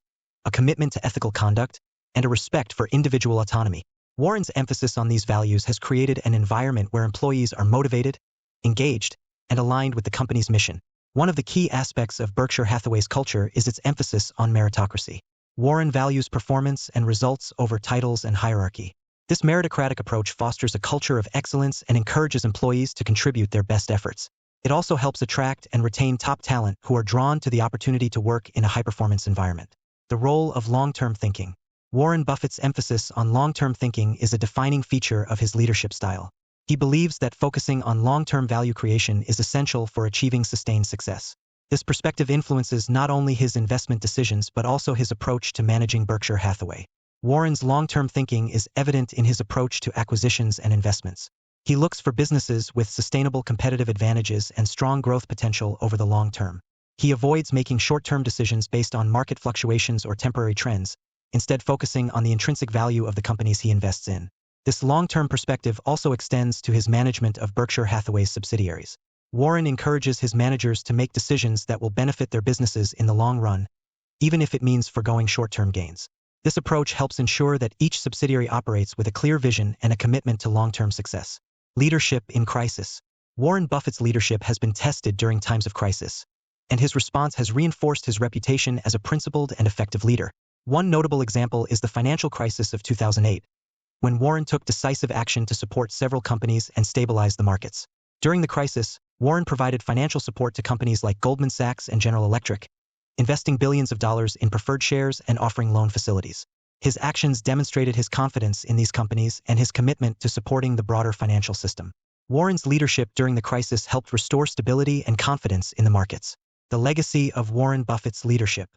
a commitment to ethical conduct, and a respect for individual autonomy. Warren's emphasis on these values has created an environment where employees are motivated, engaged, and aligned with the company's mission. One of the key aspects of Berkshire Hathaway's culture is its emphasis on meritocracy. Warren values performance and results over titles and hierarchy. This meritocratic approach fosters a culture of excellence and encourages employees to contribute their best efforts. It also helps attract and retain top talent who are drawn to the opportunity to work in a high-performance environment. The role of long-term thinking. Warren Buffett's emphasis on long-term thinking is a defining feature of his leadership style. He believes that focusing on long-term value creation is essential for achieving sustained success. This perspective influences not only his investment decisions but also his approach to managing Berkshire Hathaway. Warren's long-term thinking is evident in his approach to acquisitions and investments. He looks for businesses with sustainable competitive advantages and strong growth potential over the long term. He avoids making short-term decisions based on market fluctuations or temporary trends, instead focusing on the intrinsic value of the companies he invests in. This long-term perspective also extends to his management of Berkshire Hathaway's subsidiaries. Warren encourages his managers to make decisions that will benefit their businesses in the long run, even if it means forgoing short-term gains. This approach helps ensure that each subsidiary operates with a clear vision and a commitment to long-term success. Leadership in crisis. Warren Buffett's leadership has been tested during times of crisis, and his response has reinforced his reputation as a principled and effective leader. One notable example is the financial crisis of 2008, when Warren took decisive action to support several companies and stabilize the markets. During the crisis, Warren provided financial support to companies like Goldman Sachs and General Electric, investing billions of dollars in preferred shares and offering loan facilities. His actions demonstrated his confidence in these companies and his commitment to supporting the broader financial system. Warren's leadership during the crisis helped restore stability and confidence in the markets. The legacy of Warren Buffett's leadership.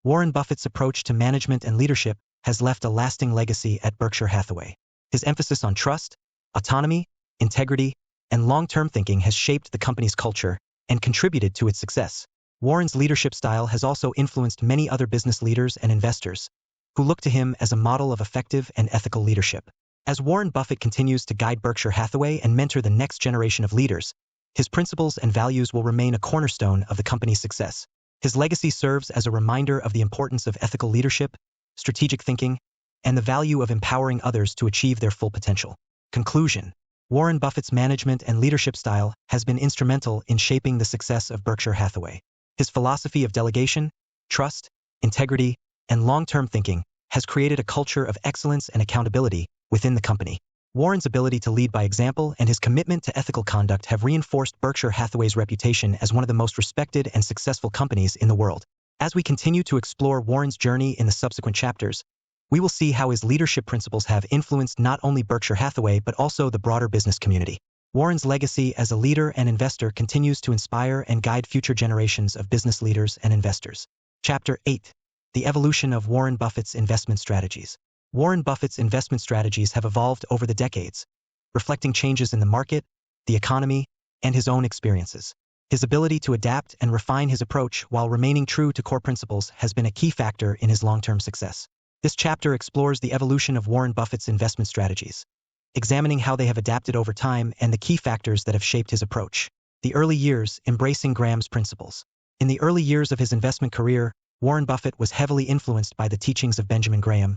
Warren Buffett's approach to management and leadership has left a lasting legacy at Berkshire Hathaway. His emphasis on trust, autonomy, integrity, and long-term thinking has shaped the company's culture and contributed to its success. Warren's leadership style has also influenced many other business leaders and investors, who look to him as a model of effective and ethical leadership. As Warren Buffett continues to guide Berkshire Hathaway and mentor the next generation of leaders, his principles and values will remain a cornerstone of the company's success. His legacy serves as a reminder of the importance of ethical leadership, strategic thinking, and the value of empowering others to achieve their full potential. Conclusion. Warren Buffett's management and leadership style has been instrumental in shaping the success of Berkshire Hathaway. His philosophy of delegation, trust, integrity, and long-term thinking has created a culture of excellence and accountability within the company. Warren's ability to lead by example and his commitment to ethical conduct have reinforced Berkshire Hathaway's reputation as one of the most respected and successful companies in the world. As we continue to explore Warren's journey in the subsequent chapters, we will see how his leadership principles have influenced not only Berkshire Hathaway but also the broader business community. Warren's legacy as a leader and investor continues to inspire and guide future generations of business leaders and investors. Chapter 8. The evolution of Warren Buffett's investment strategies. Warren Buffett's investment strategies have evolved over the decades, reflecting changes in the market, the economy, and his own experiences. His ability to adapt and refine his approach while remaining true to core principles has been a key factor in his long-term success. This chapter explores the evolution of Warren Buffett's investment strategies, examining how they have adapted over time and the key factors that have shaped his approach. The early years, embracing Graham's principles. In the early years of his investment career, Warren Buffett was heavily influenced by the teachings of Benjamin Graham,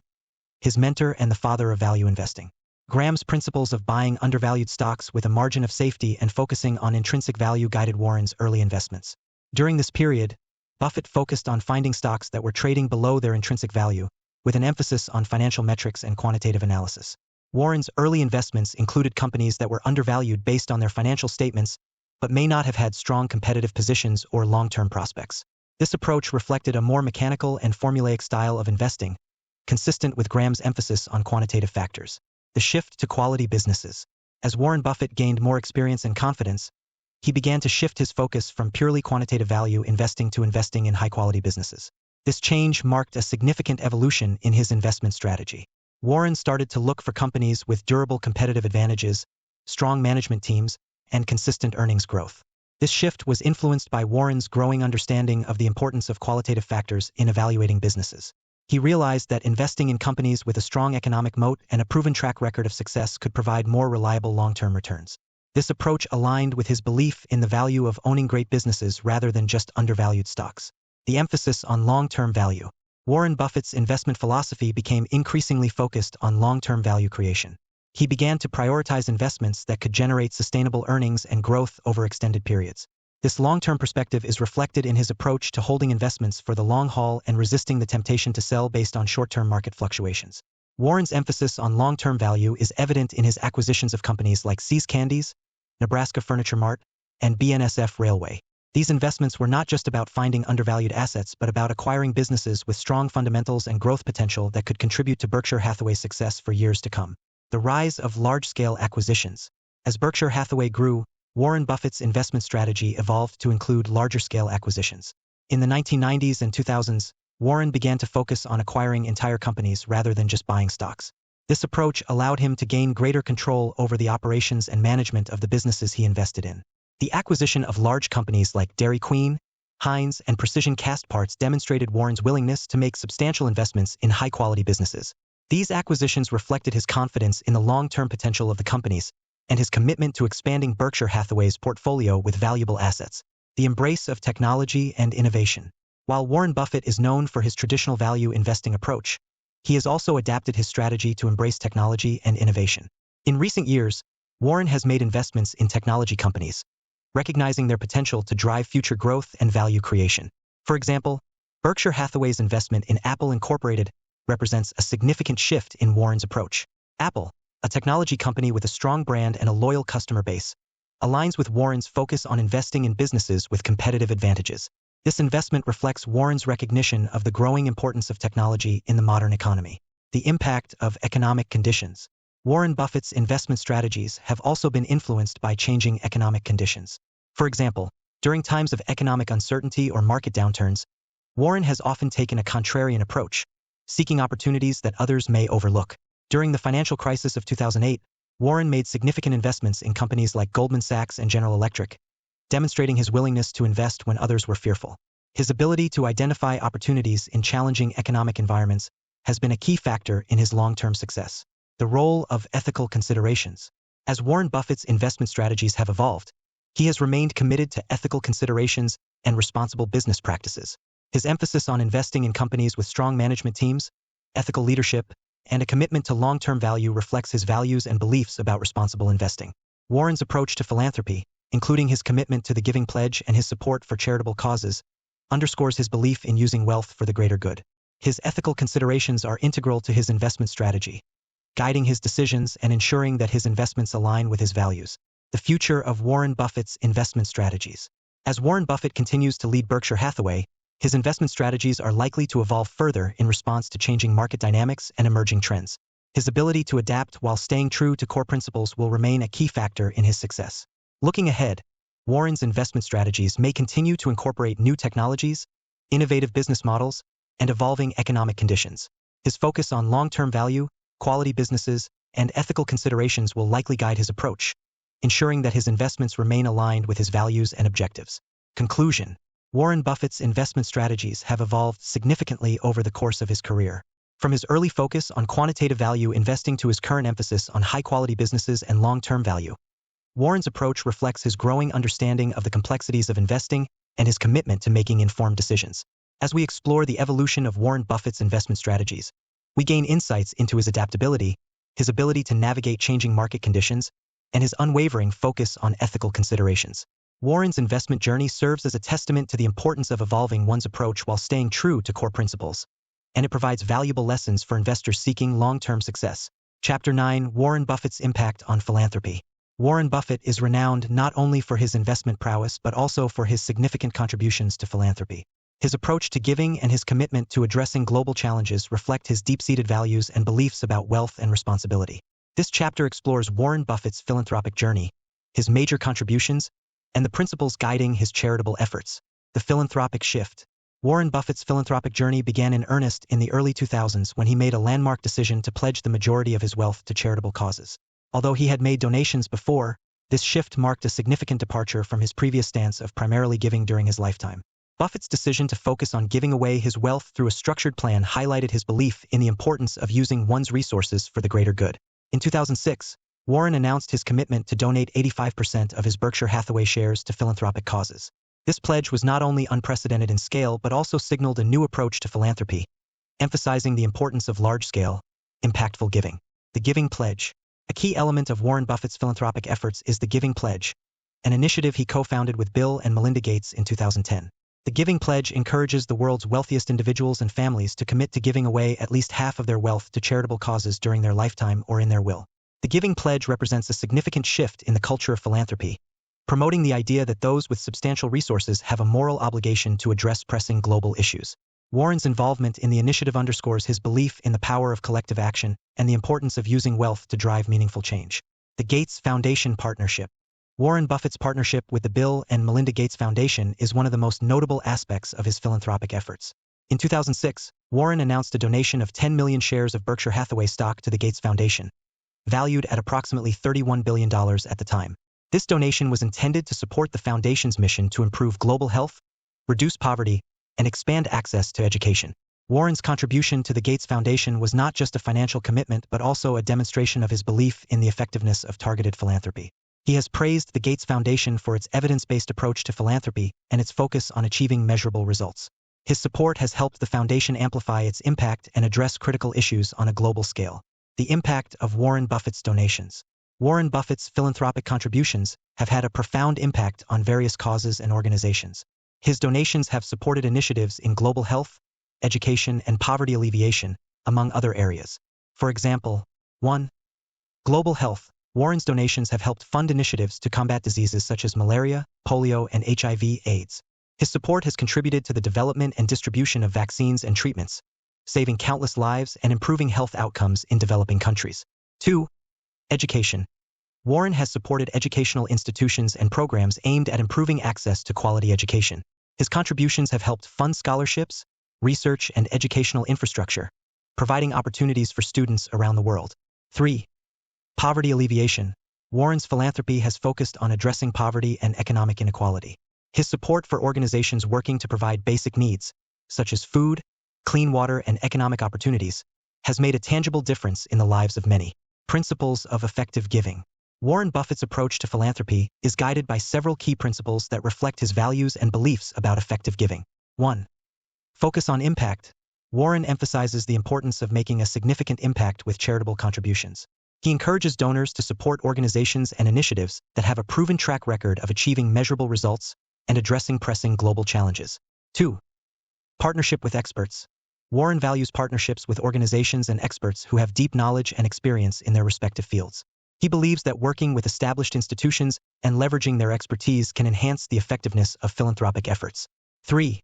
his mentor and the father of value investing. Graham's principles of buying undervalued stocks with a margin of safety and focusing on intrinsic value guided Warren's early investments. During this period, Buffett focused on finding stocks that were trading below their intrinsic value, with an emphasis on financial metrics and quantitative analysis. Warren's early investments included companies that were undervalued based on their financial statements, but may not have had strong competitive positions or long-term prospects. This approach reflected a more mechanical and formulaic style of investing, consistent with Graham's emphasis on quantitative factors. The shift to quality businesses. As Warren Buffett gained more experience and confidence, he began to shift his focus from purely quantitative value investing to investing in high-quality businesses. This change marked a significant evolution in his investment strategy. Warren started to look for companies with durable competitive advantages, strong management teams, and consistent earnings growth. This shift was influenced by Warren's growing understanding of the importance of qualitative factors in evaluating businesses. He realized that investing in companies with a strong economic moat and a proven track record of success could provide more reliable long-term returns. This approach aligned with his belief in the value of owning great businesses rather than just undervalued stocks. The emphasis on long-term value. Warren Buffett's investment philosophy became increasingly focused on long-term value creation. He began to prioritize investments that could generate sustainable earnings and growth over extended periods. This long-term perspective is reflected in his approach to holding investments for the long haul and resisting the temptation to sell based on short-term market fluctuations. Warren's emphasis on long-term value is evident in his acquisitions of companies like See's Candies, Nebraska Furniture Mart, and BNSF Railway. These investments were not just about finding undervalued assets but about acquiring businesses with strong fundamentals and growth potential that could contribute to Berkshire Hathaway's success for years to come. The rise of large-scale acquisitions. As Berkshire Hathaway grew, Warren Buffett's investment strategy evolved to include larger-scale acquisitions. In the 1990s and 2000s, Warren began to focus on acquiring entire companies rather than just buying stocks. This approach allowed him to gain greater control over the operations and management of the businesses he invested in. The acquisition of large companies like Dairy Queen, Heinz, and Precision Cast Parts demonstrated Warren's willingness to make substantial investments in high-quality businesses. These acquisitions reflected his confidence in the long-term potential of the companies and his commitment to expanding Berkshire Hathaway's portfolio with valuable assets. The embrace of technology and innovation. While Warren Buffett is known for his traditional value investing approach, he has also adapted his strategy to embrace technology and innovation. In recent years, Warren has made investments in technology companies, recognizing their potential to drive future growth and value creation. For example, Berkshire Hathaway's investment in Apple Incorporated represents a significant shift in Warren's approach. Apple, a technology company with a strong brand and a loyal customer base, aligns with Warren's focus on investing in businesses with competitive advantages. This investment reflects Warren's recognition of the growing importance of technology in the modern economy. The impact of economic conditions. Warren Buffett's investment strategies have also been influenced by changing economic conditions. For example, during times of economic uncertainty or market downturns, Warren has often taken a contrarian approach, seeking opportunities that others may overlook. During the financial crisis of 2008, Warren made significant investments in companies like Goldman Sachs and General Electric, demonstrating his willingness to invest when others were fearful. His ability to identify opportunities in challenging economic environments has been a key factor in his long-term success. The role of ethical considerations. As Warren Buffett's investment strategies have evolved, he has remained committed to ethical considerations and responsible business practices. His emphasis on investing in companies with strong management teams, ethical leadership, and a commitment to long-term value reflects his values and beliefs about responsible investing. Warren's approach to philanthropy, including his commitment to the Giving Pledge and his support for charitable causes, underscores his belief in using wealth for the greater good. His ethical considerations are integral to his investment strategy, guiding his decisions and ensuring that his investments align with his values. The future of Warren Buffett's investment strategies. As Warren Buffett continues to lead Berkshire Hathaway, his investment strategies are likely to evolve further in response to changing market dynamics and emerging trends. His ability to adapt while staying true to core principles will remain a key factor in his success. Looking ahead, Warren's investment strategies may continue to incorporate new technologies, innovative business models, and evolving economic conditions. His focus on long-term value, quality businesses, and ethical considerations will likely guide his approach, ensuring that his investments remain aligned with his values and objectives. Conclusion. Warren Buffett's investment strategies have evolved significantly over the course of his career. From his early focus on quantitative value investing to his current emphasis on high-quality businesses and long-term value, Warren's approach reflects his growing understanding of the complexities of investing and his commitment to making informed decisions. As we explore the evolution of Warren Buffett's investment strategies, we gain insights into his adaptability, his ability to navigate changing market conditions, and his unwavering focus on ethical considerations. Warren's investment journey serves as a testament to the importance of evolving one's approach while staying true to core principles, and it provides valuable lessons for investors seeking long-term success. Chapter 9: Warren Buffett's Impact on Philanthropy. Warren Buffett is renowned not only for his investment prowess but also for his significant contributions to philanthropy. His approach to giving and his commitment to addressing global challenges reflect his deep-seated values and beliefs about wealth and responsibility. This chapter explores Warren Buffett's philanthropic journey, his major contributions, and the principles guiding his charitable efforts. The philanthropic shift. Warren Buffett's philanthropic journey began in earnest in the early 2000s when he made a landmark decision to pledge the majority of his wealth to charitable causes. Although he had made donations before, this shift marked a significant departure from his previous stance of primarily giving during his lifetime. Buffett's decision to focus on giving away his wealth through a structured plan highlighted his belief in the importance of using one's resources for the greater good. In 2006, Warren announced his commitment to donate 85% of his Berkshire Hathaway shares to philanthropic causes. This pledge was not only unprecedented in scale but also signaled a new approach to philanthropy, emphasizing the importance of large-scale, impactful giving. The Giving Pledge. A key element of Warren Buffett's philanthropic efforts is the Giving Pledge, an initiative he co-founded with Bill and Melinda Gates in 2010. The Giving Pledge encourages the world's wealthiest individuals and families to commit to giving away at least half of their wealth to charitable causes during their lifetime or in their will. The Giving Pledge represents a significant shift in the culture of philanthropy, promoting the idea that those with substantial resources have a moral obligation to address pressing global issues. Warren's involvement in the initiative underscores his belief in the power of collective action and the importance of using wealth to drive meaningful change. The Gates Foundation Partnership. Warren Buffett's partnership with the Bill and Melinda Gates Foundation is one of the most notable aspects of his philanthropic efforts. In 2006, Warren announced a donation of 10 million shares of Berkshire Hathaway stock to the Gates Foundation, valued at approximately $31 billion at the time. This donation was intended to support the foundation's mission to improve global health, reduce poverty, and expand access to education. Warren's contribution to the Gates Foundation was not just a financial commitment but also a demonstration of his belief in the effectiveness of targeted philanthropy. He has praised the Gates Foundation for its evidence-based approach to philanthropy and its focus on achieving measurable results. His support has helped the foundation amplify its impact and address critical issues on a global scale. The impact of Warren Buffett's donations. Warren Buffett's philanthropic contributions have had a profound impact on various causes and organizations. His donations have supported initiatives in global health, education, and poverty alleviation, among other areas. For example, 1. Global health. Warren's donations have helped fund initiatives to combat diseases such as malaria, polio, and HIV/AIDS. His support has contributed to the development and distribution of vaccines and treatments, saving countless lives and improving health outcomes in developing countries. 2. Education. Warren has supported educational institutions and programs aimed at improving access to quality education. His contributions have helped fund scholarships, research, and educational infrastructure, providing opportunities for students around the world. 3. Poverty alleviation. Warren's philanthropy has focused on addressing poverty and economic inequality. His support for organizations working to provide basic needs, such as food, clean water, and economic opportunities, has made a tangible difference in the lives of many. Principles of effective giving. Warren Buffett's approach to philanthropy is guided by several key principles that reflect his values and beliefs about effective giving. 1. Focus on impact. Warren emphasizes the importance of making a significant impact with charitable contributions. He encourages donors to support organizations and initiatives that have a proven track record of achieving measurable results and addressing pressing global challenges. 2. Partnership with experts. Warren values partnerships with organizations and experts who have deep knowledge and experience in their respective fields. He believes that working with established institutions and leveraging their expertise can enhance the effectiveness of philanthropic efforts. 3.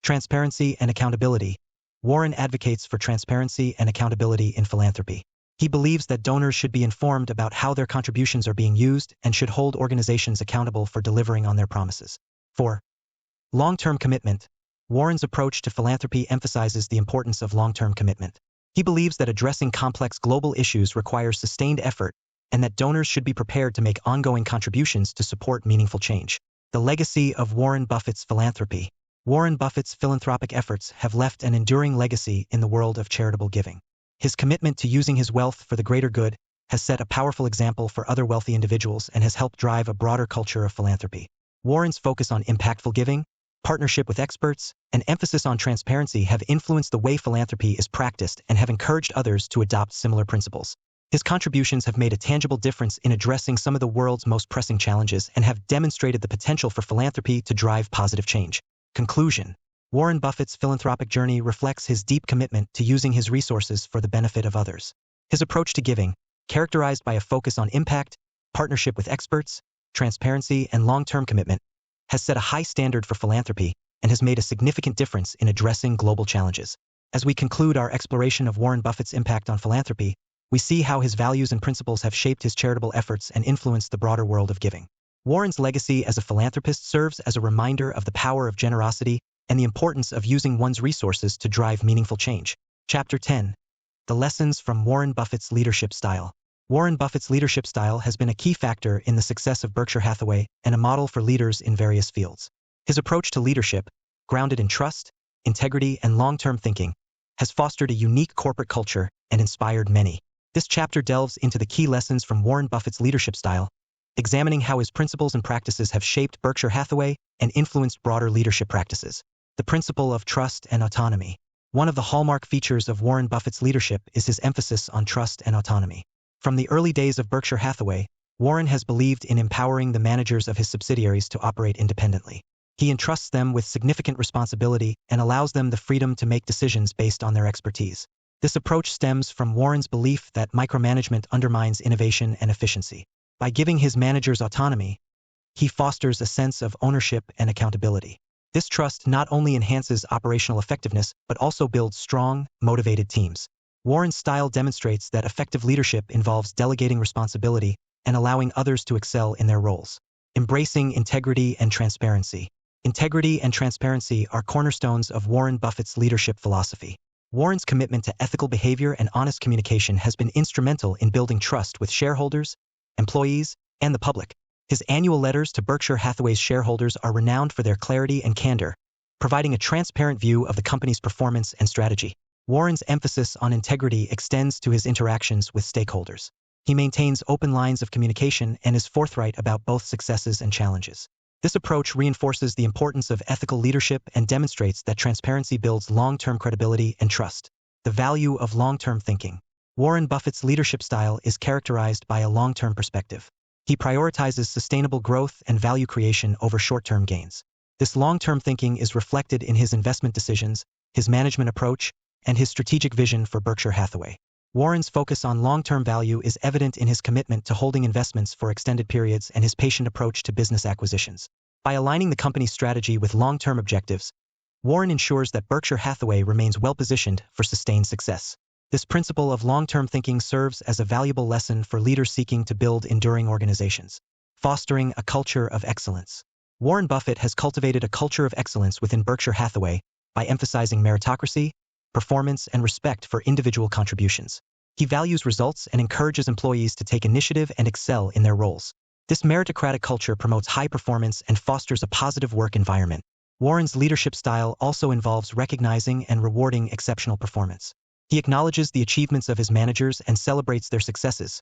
Transparency and accountability. Warren advocates for transparency and accountability in philanthropy. He believes that donors should be informed about how their contributions are being used and should hold organizations accountable for delivering on their promises. 4. Long-term commitment. Warren's approach to philanthropy emphasizes the importance of long-term commitment. He believes that addressing complex global issues requires sustained effort and that donors should be prepared to make ongoing contributions to support meaningful change. The legacy of Warren Buffett's philanthropy. Warren Buffett's philanthropic efforts have left an enduring legacy in the world of charitable giving. His commitment to using his wealth for the greater good has set a powerful example for other wealthy individuals and has helped drive a broader culture of philanthropy. Warren's focus on impactful giving, partnership with experts, and emphasis on transparency have influenced the way philanthropy is practiced and have encouraged others to adopt similar principles. His contributions have made a tangible difference in addressing some of the world's most pressing challenges and have demonstrated the potential for philanthropy to drive positive change. Conclusion: Warren Buffett's philanthropic journey reflects his deep commitment to using his resources for the benefit of others. His approach to giving, characterized by a focus on impact, partnership with experts, transparency, and long-term commitment, has set a high standard for philanthropy and has made a significant difference in addressing global challenges. As we conclude our exploration of Warren Buffett's impact on philanthropy, we see how his values and principles have shaped his charitable efforts and influenced the broader world of giving. Warren's legacy as a philanthropist serves as a reminder of the power of generosity and the importance of using one's resources to drive meaningful change. Chapter 10. The Lessons from Warren Buffett's Leadership Style. Warren Buffett's leadership style has been a key factor in the success of Berkshire Hathaway and a model for leaders in various fields. His approach to leadership, grounded in trust, integrity, and long-term thinking, has fostered a unique corporate culture and inspired many. This chapter delves into the key lessons from Warren Buffett's leadership style, examining how his principles and practices have shaped Berkshire Hathaway and influenced broader leadership practices. The principle of trust and autonomy. One of the hallmark features of Warren Buffett's leadership is his emphasis on trust and autonomy. From the early days of Berkshire Hathaway, Warren has believed in empowering the managers of his subsidiaries to operate independently. He entrusts them with significant responsibility and allows them the freedom to make decisions based on their expertise. This approach stems from Warren's belief that micromanagement undermines innovation and efficiency. By giving his managers autonomy, he fosters a sense of ownership and accountability. This trust not only enhances operational effectiveness but also builds strong, motivated teams. Warren's style demonstrates that effective leadership involves delegating responsibility and allowing others to excel in their roles. Embracing integrity and transparency. Integrity and transparency are cornerstones of Warren Buffett's leadership philosophy. Warren's commitment to ethical behavior and honest communication has been instrumental in building trust with shareholders, employees, and the public. His annual letters to Berkshire Hathaway's shareholders are renowned for their clarity and candor, providing a transparent view of the company's performance and strategy. Warren's emphasis on integrity extends to his interactions with stakeholders. He maintains open lines of communication and is forthright about both successes and challenges. This approach reinforces the importance of ethical leadership and demonstrates that transparency builds long-term credibility and trust. The value of long-term thinking. Warren Buffett's leadership style is characterized by a long-term perspective. He prioritizes sustainable growth and value creation over short-term gains. This long-term thinking is reflected in his investment decisions, his management approach, and his strategic vision for Berkshire Hathaway. Warren's focus on long-term value is evident in his commitment to holding investments for extended periods and his patient approach to business acquisitions. By aligning the company's strategy with long-term objectives, Warren ensures that Berkshire Hathaway remains well-positioned for sustained success. This principle of long-term thinking serves as a valuable lesson for leaders seeking to build enduring organizations. Fostering a culture of excellence. Warren Buffett has cultivated a culture of excellence within Berkshire Hathaway by emphasizing meritocracy, performance, and respect for individual contributions. He values results and encourages employees to take initiative and excel in their roles. This meritocratic culture promotes high performance and fosters a positive work environment. Warren's leadership style also involves recognizing and rewarding exceptional performance. He acknowledges the achievements of his managers and celebrates their successes,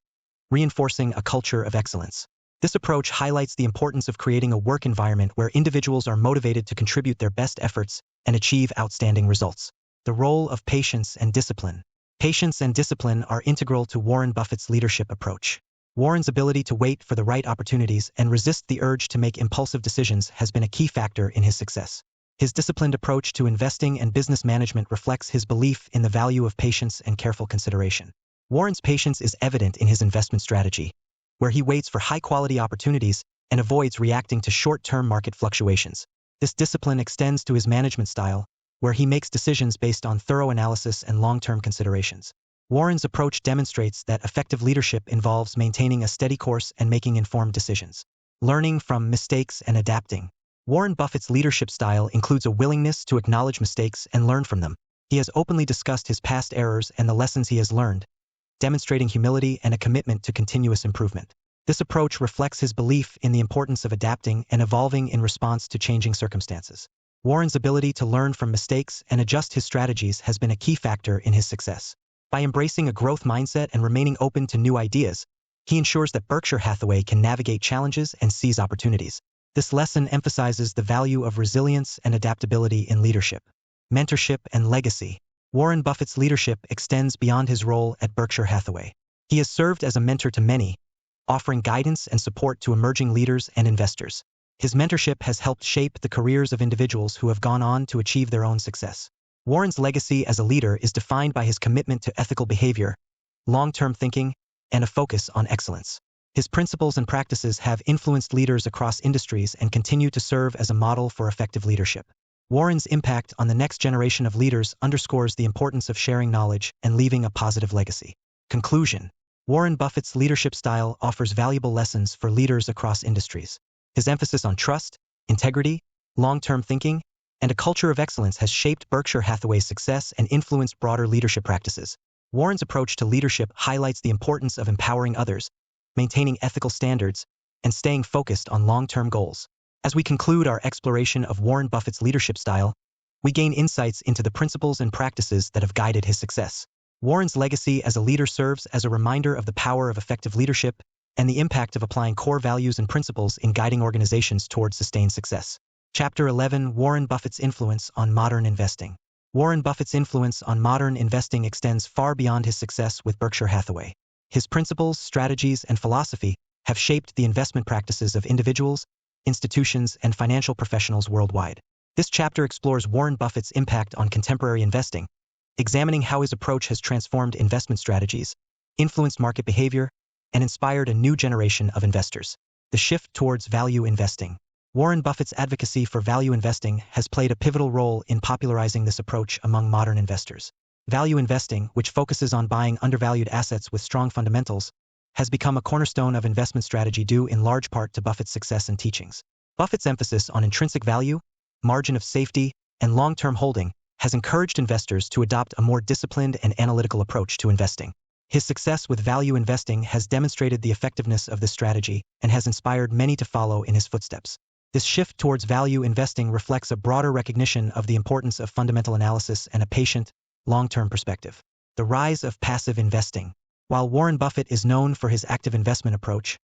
reinforcing a culture of excellence. This approach highlights the importance of creating a work environment where individuals are motivated to contribute their best efforts and achieve outstanding results. The role of patience and discipline. Patience and discipline are integral to Warren Buffett's leadership approach. Warren's ability to wait for the right opportunities and resist the urge to make impulsive decisions has been a key factor in his success. His disciplined approach to investing and business management reflects his belief in the value of patience and careful consideration. Warren's patience is evident in his investment strategy, where he waits for high-quality opportunities and avoids reacting to short-term market fluctuations. This discipline extends to his management style, where he makes decisions based on thorough analysis and long-term considerations. Warren's approach demonstrates that effective leadership involves maintaining a steady course and making informed decisions. Learning from mistakes and adapting. Warren Buffett's leadership style includes a willingness to acknowledge mistakes and learn from them. He has openly discussed his past errors and the lessons he has learned, demonstrating humility and a commitment to continuous improvement. This approach reflects his belief in the importance of adapting and evolving in response to changing circumstances. Warren's ability to learn from mistakes and adjust his strategies has been a key factor in his success. By embracing a growth mindset and remaining open to new ideas, he ensures that Berkshire Hathaway can navigate challenges and seize opportunities. This lesson emphasizes the value of resilience and adaptability in leadership. Mentorship and legacy. Warren Buffett's leadership extends beyond his role at Berkshire Hathaway. He has served as a mentor to many, offering guidance and support to emerging leaders and investors. His mentorship has helped shape the careers of individuals who have gone on to achieve their own success. Warren's legacy as a leader is defined by his commitment to ethical behavior, long-term thinking, and a focus on excellence. His principles and practices have influenced leaders across industries and continue to serve as a model for effective leadership. Warren's impact on the next generation of leaders underscores the importance of sharing knowledge and leaving a positive legacy. Conclusion. Warren Buffett's leadership style offers valuable lessons for leaders across industries. His emphasis on trust, integrity, long-term thinking, and a culture of excellence has shaped Berkshire Hathaway's success and influenced broader leadership practices. Warren's approach to leadership highlights the importance of empowering others, maintaining ethical standards, and staying focused on long-term goals. As we conclude our exploration of Warren Buffett's leadership style, we gain insights into the principles and practices that have guided his success. Warren's legacy as a leader serves as a reminder of the power of effective leadership and the impact of applying core values and principles in guiding organizations towards sustained success. Chapter 11. Warren Buffett's influence on modern investing. Warren Buffett's influence on modern investing extends far beyond his success with Berkshire Hathaway. His principles, strategies, and philosophy have shaped the investment practices of individuals, institutions, and financial professionals worldwide. This chapter explores Warren Buffett's impact on contemporary investing, examining how his approach has transformed investment strategies, influenced market behavior, and inspired a new generation of investors. The shift towards value investing. Warren Buffett's advocacy for value investing has played a pivotal role in popularizing this approach among modern investors. Value investing, which focuses on buying undervalued assets with strong fundamentals, has become a cornerstone of investment strategy due in large part to Buffett's success and teachings. Buffett's emphasis on intrinsic value, margin of safety, and long-term holding has encouraged investors to adopt a more disciplined and analytical approach to investing. His success with value investing has demonstrated the effectiveness of this strategy and has inspired many to follow in his footsteps. This shift towards value investing reflects a broader recognition of the importance of fundamental analysis and a patient, long-term perspective. The rise of passive investing. While Warren Buffett is known for his active investment approach,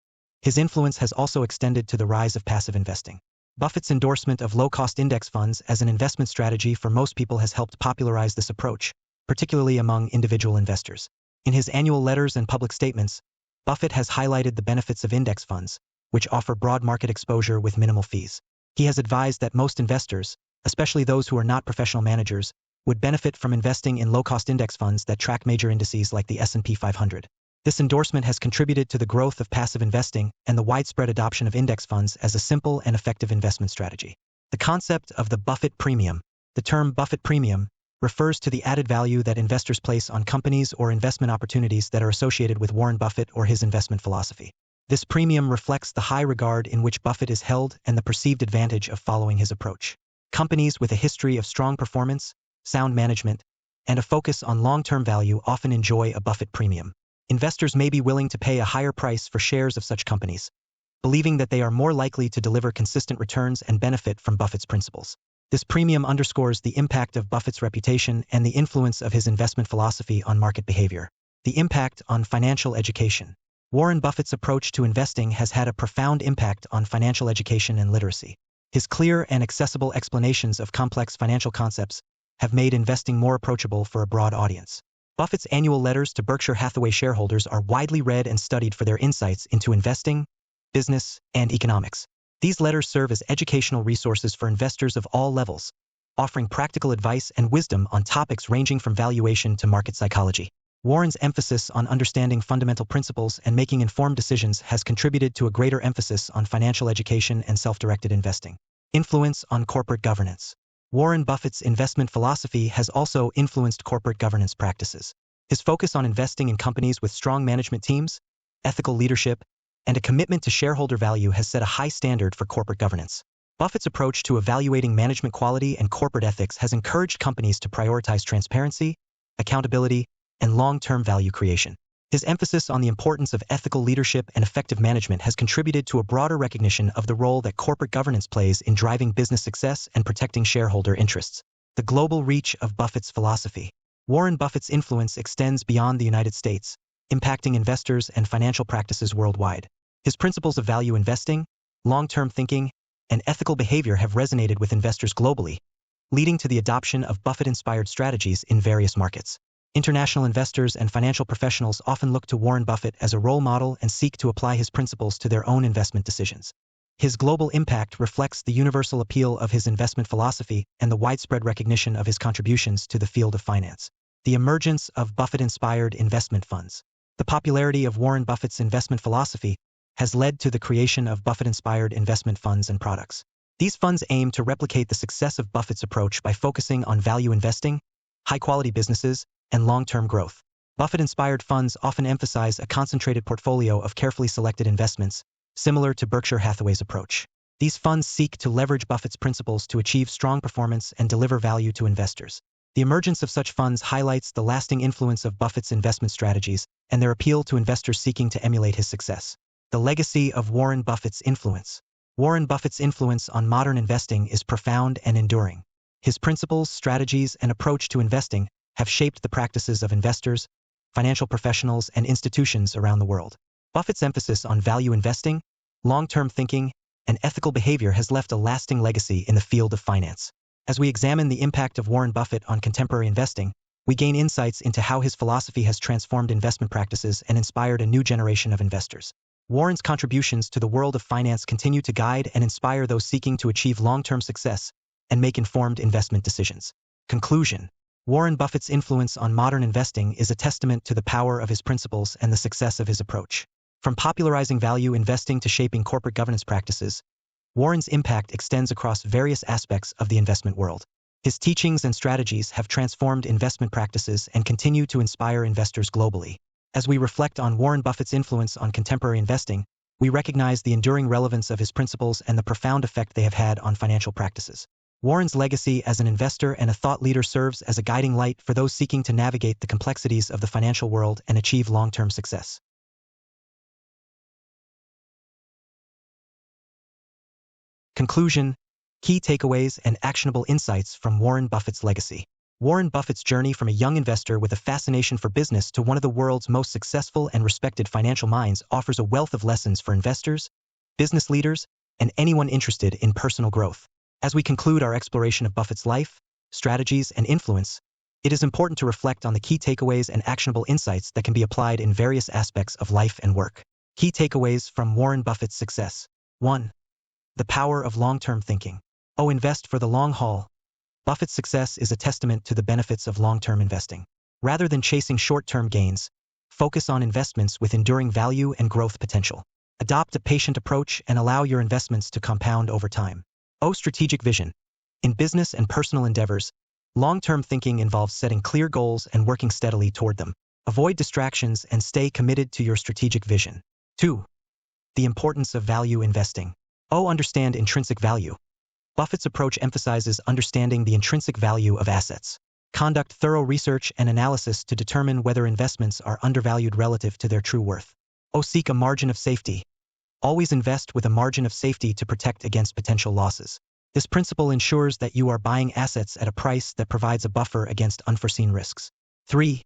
his influence has also extended to the rise of passive investing. Buffett's endorsement of low-cost index funds as an investment strategy for most people has helped popularize this approach, particularly among individual investors. In his annual letters and public statements, Buffett has highlighted the benefits of index funds, which offer broad market exposure with minimal fees. He has advised that most investors, especially those who are not professional managers, would benefit from investing in low-cost index funds that track major indices like the S&P 500. This endorsement has contributed to the growth of passive investing and the widespread adoption of index funds as a simple and effective investment strategy. The concept of the Buffett premium. The term Buffett premium refers to the added value that investors place on companies or investment opportunities that are associated with Warren Buffett or his investment philosophy. This premium reflects the high regard in which Buffett is held and the perceived advantage of following his approach. Companies with a history of strong performance, sound management, and a focus on long-term value often enjoy a Buffett premium. Investors may be willing to pay a higher price for shares of such companies, believing that they are more likely to deliver consistent returns and benefit from Buffett's principles. This premium underscores the impact of Buffett's reputation and the influence of his investment philosophy on market behavior. The impact on financial education. Warren Buffett's approach to investing has had a profound impact on financial education and literacy. His clear and accessible explanations of complex financial concepts have made investing more approachable for a broad audience. Buffett's annual letters to Berkshire Hathaway shareholders are widely read and studied for their insights into investing, business, and economics. These letters serve as educational resources for investors of all levels, offering practical advice and wisdom on topics ranging from valuation to market psychology. Warren's emphasis on understanding fundamental principles and making informed decisions has contributed to a greater emphasis on financial education and self-directed investing. Influence on corporate governance. Warren Buffett's investment philosophy has also influenced corporate governance practices. His focus on investing in companies with strong management teams, ethical leadership, and a commitment to shareholder value has set a high standard for corporate governance. Buffett's approach to evaluating management quality and corporate ethics has encouraged companies to prioritize transparency, accountability, and long-term value creation. His emphasis on the importance of ethical leadership and effective management has contributed to a broader recognition of the role that corporate governance plays in driving business success and protecting shareholder interests. The global reach of Buffett's philosophy. Warren Buffett's influence extends beyond the United States, impacting investors and financial practices worldwide. His principles of value investing, long-term thinking, and ethical behavior have resonated with investors globally, leading to the adoption of Buffett-inspired strategies in various markets. International investors and financial professionals often look to Warren Buffett as a role model and seek to apply his principles to their own investment decisions. His global impact reflects the universal appeal of his investment philosophy and the widespread recognition of his contributions to the field of finance. The emergence of Buffett-inspired investment funds. The popularity of Warren Buffett's investment philosophy has led to the creation of Buffett-inspired investment funds and products. These funds aim to replicate the success of Buffett's approach by focusing on value investing, high-quality businesses, and long-term growth. Buffett-inspired funds often emphasize a concentrated portfolio of carefully selected investments, similar to Berkshire Hathaway's approach. These funds seek to leverage Buffett's principles to achieve strong performance and deliver value to investors. The emergence of such funds highlights the lasting influence of Buffett's investment strategies and their appeal to investors seeking to emulate his success. The legacy of Warren Buffett's influence. Warren Buffett's influence on modern investing is profound and enduring. His principles, strategies, and approach to investing have shaped the practices of investors, financial professionals, and institutions around the world. Buffett's emphasis on value investing, long-term thinking, and ethical behavior has left a lasting legacy in the field of finance. As we examine the impact of Warren Buffett on contemporary investing, we gain insights into how his philosophy has transformed investment practices and inspired a new generation of investors. Warren's contributions to the world of finance continue to guide and inspire those seeking to achieve long-term success and make informed investment decisions. Conclusion. Warren Buffett's influence on modern investing is a testament to the power of his principles and the success of his approach. From popularizing value investing to shaping corporate governance practices, Warren's impact extends across various aspects of the investment world. His teachings and strategies have transformed investment practices and continue to inspire investors globally. As we reflect on Warren Buffett's influence on contemporary investing, we recognize the enduring relevance of his principles and the profound effect they have had on financial practices. Warren's legacy as an investor and a thought leader serves as a guiding light for those seeking to navigate the complexities of the financial world and achieve long-term success. Conclusion. Key takeaways and actionable insights from Warren Buffett's legacy. Warren Buffett's journey from a young investor with a fascination for business to one of the world's most successful and respected financial minds offers a wealth of lessons for investors, business leaders, and anyone interested in personal growth. As we conclude our exploration of Buffett's life, strategies, and influence, it is important to reflect on the key takeaways and actionable insights that can be applied in various aspects of life and work. Key takeaways from Warren Buffett's success. 1. The power of long-term thinking. Invest for the long haul. Buffett's success is a testament to the benefits of long-term investing. Rather than chasing short-term gains, focus on investments with enduring value and growth potential. Adopt a patient approach and allow your investments to compound over time. Strategic vision. In business and personal endeavors, long-term thinking involves setting clear goals and working steadily toward them. Avoid distractions and stay committed to your strategic vision. 2. The importance of value investing. Understand intrinsic value. Buffett's approach emphasizes understanding the intrinsic value of assets. Conduct thorough research and analysis to determine whether investments are undervalued relative to their true worth. Seek a margin of safety. Always invest with a margin of safety to protect against potential losses. This principle ensures that you are buying assets at a price that provides a buffer against unforeseen risks. 3.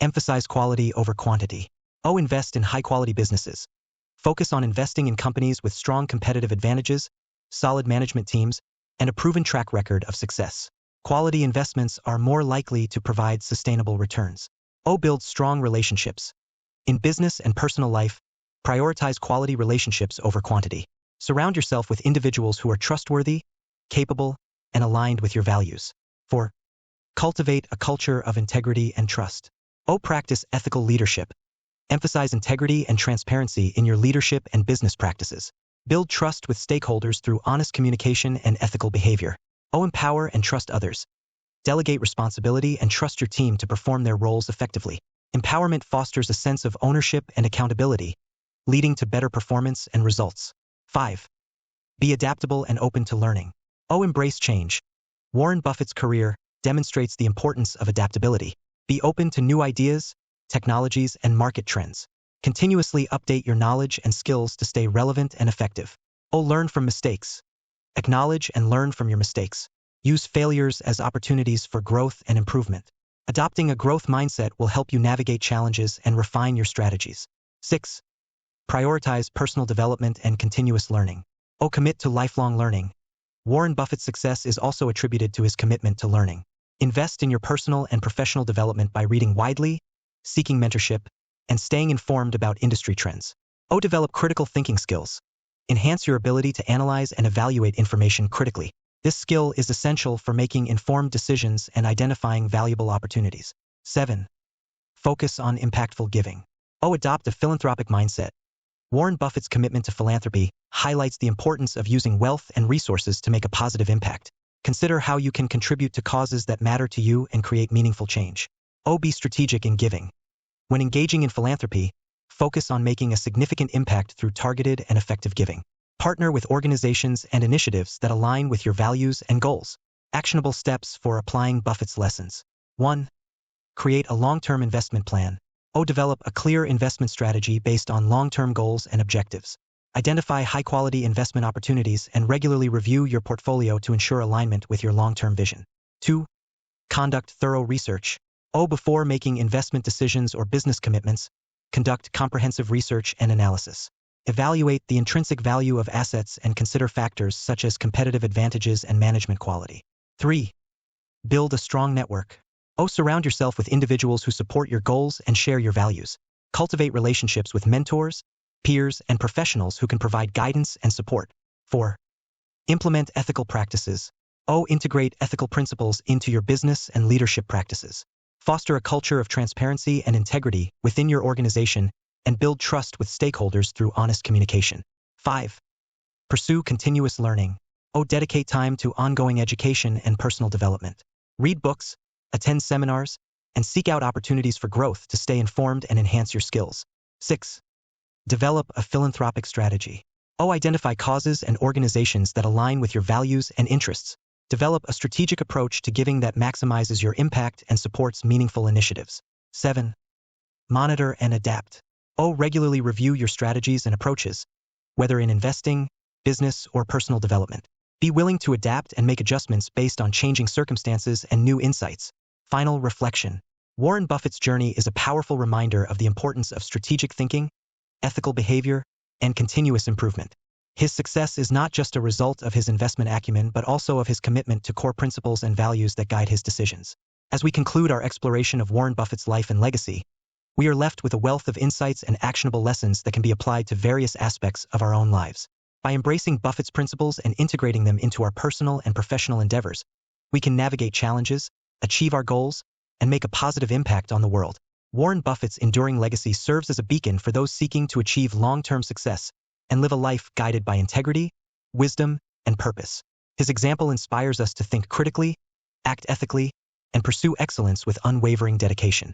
Emphasize quality over quantity. Invest in high-quality businesses. Focus on investing in companies with strong competitive advantages, solid management teams, and a proven track record of success. Quality investments are more likely to provide sustainable returns. Build strong relationships. In business and personal life, prioritize quality relationships over quantity. Surround yourself with individuals who are trustworthy, capable, and aligned with your values. 4. Cultivate a culture of integrity and trust. Practice ethical leadership. Emphasize integrity and transparency in your leadership and business practices. Build trust with stakeholders through honest communication and ethical behavior. Empower and trust others. Delegate responsibility and trust your team to perform their roles effectively. Empowerment fosters a sense of ownership and accountability, leading to better performance and results. 5. Be adaptable and open to learning. Embrace change. Warren Buffett's career demonstrates the importance of adaptability. Be open to new ideas, technologies, and market trends. Continuously update your knowledge and skills to stay relevant and effective. Learn from mistakes. Acknowledge and learn from your mistakes. Use failures as opportunities for growth and improvement. Adopting a growth mindset will help you navigate challenges and refine your strategies. 6. Prioritize personal development and continuous learning. Commit to lifelong learning. Warren Buffett's success is also attributed to his commitment to learning. Invest in your personal and professional development by reading widely, seeking mentorship, and staying informed about industry trends. Develop critical thinking skills. Enhance your ability to analyze and evaluate information critically. This skill is essential for making informed decisions and identifying valuable opportunities. 7. Focus on impactful giving. Adopt a philanthropic mindset. Warren Buffett's commitment to philanthropy highlights the importance of using wealth and resources to make a positive impact. Consider how you can contribute to causes that matter to you and create meaningful change. Be strategic in giving. When engaging in philanthropy, focus on making a significant impact through targeted and effective giving. Partner with organizations and initiatives that align with your values and goals. Actionable steps for applying Buffett's lessons. 1. Create a long-term investment plan. Develop a clear investment strategy based on long-term goals and objectives. Identify high-quality investment opportunities and regularly review your portfolio to ensure alignment with your long-term vision. 2. Conduct thorough research. Before making investment decisions or business commitments, conduct comprehensive research and analysis. Evaluate the intrinsic value of assets and consider factors such as competitive advantages and management quality. 3. Build a strong network. Surround yourself with individuals who support your goals and share your values. Cultivate relationships with mentors, peers, and professionals who can provide guidance and support. 4. Implement ethical practices. Integrate ethical principles into your business and leadership practices. Foster a culture of transparency and integrity within your organization and build trust with stakeholders through honest communication. 5. Pursue continuous learning. Dedicate time to ongoing education and personal development. Read books, attend seminars, and seek out opportunities for growth to stay informed and enhance your skills. 6. Develop a philanthropic strategy. Identify causes and organizations that align with your values and interests. Develop a strategic approach to giving that maximizes your impact and supports meaningful initiatives. 7. Monitor and adapt. Regularly review your strategies and approaches, whether in investing, business, or personal development. Be willing to adapt and make adjustments based on changing circumstances and new insights. Final reflection. Warren Buffett's journey is a powerful reminder of the importance of strategic thinking, ethical behavior, and continuous improvement. His success is not just a result of his investment acumen but also of his commitment to core principles and values that guide his decisions. As we conclude our exploration of Warren Buffett's life and legacy, we are left with a wealth of insights and actionable lessons that can be applied to various aspects of our own lives. By embracing Buffett's principles and integrating them into our personal and professional endeavors, we can navigate challenges, achieve our goals, and make a positive impact on the world. Warren Buffett's enduring legacy serves as a beacon for those seeking to achieve long-term success and live a life guided by integrity, wisdom, and purpose. His example inspires us to think critically, act ethically, and pursue excellence with unwavering dedication.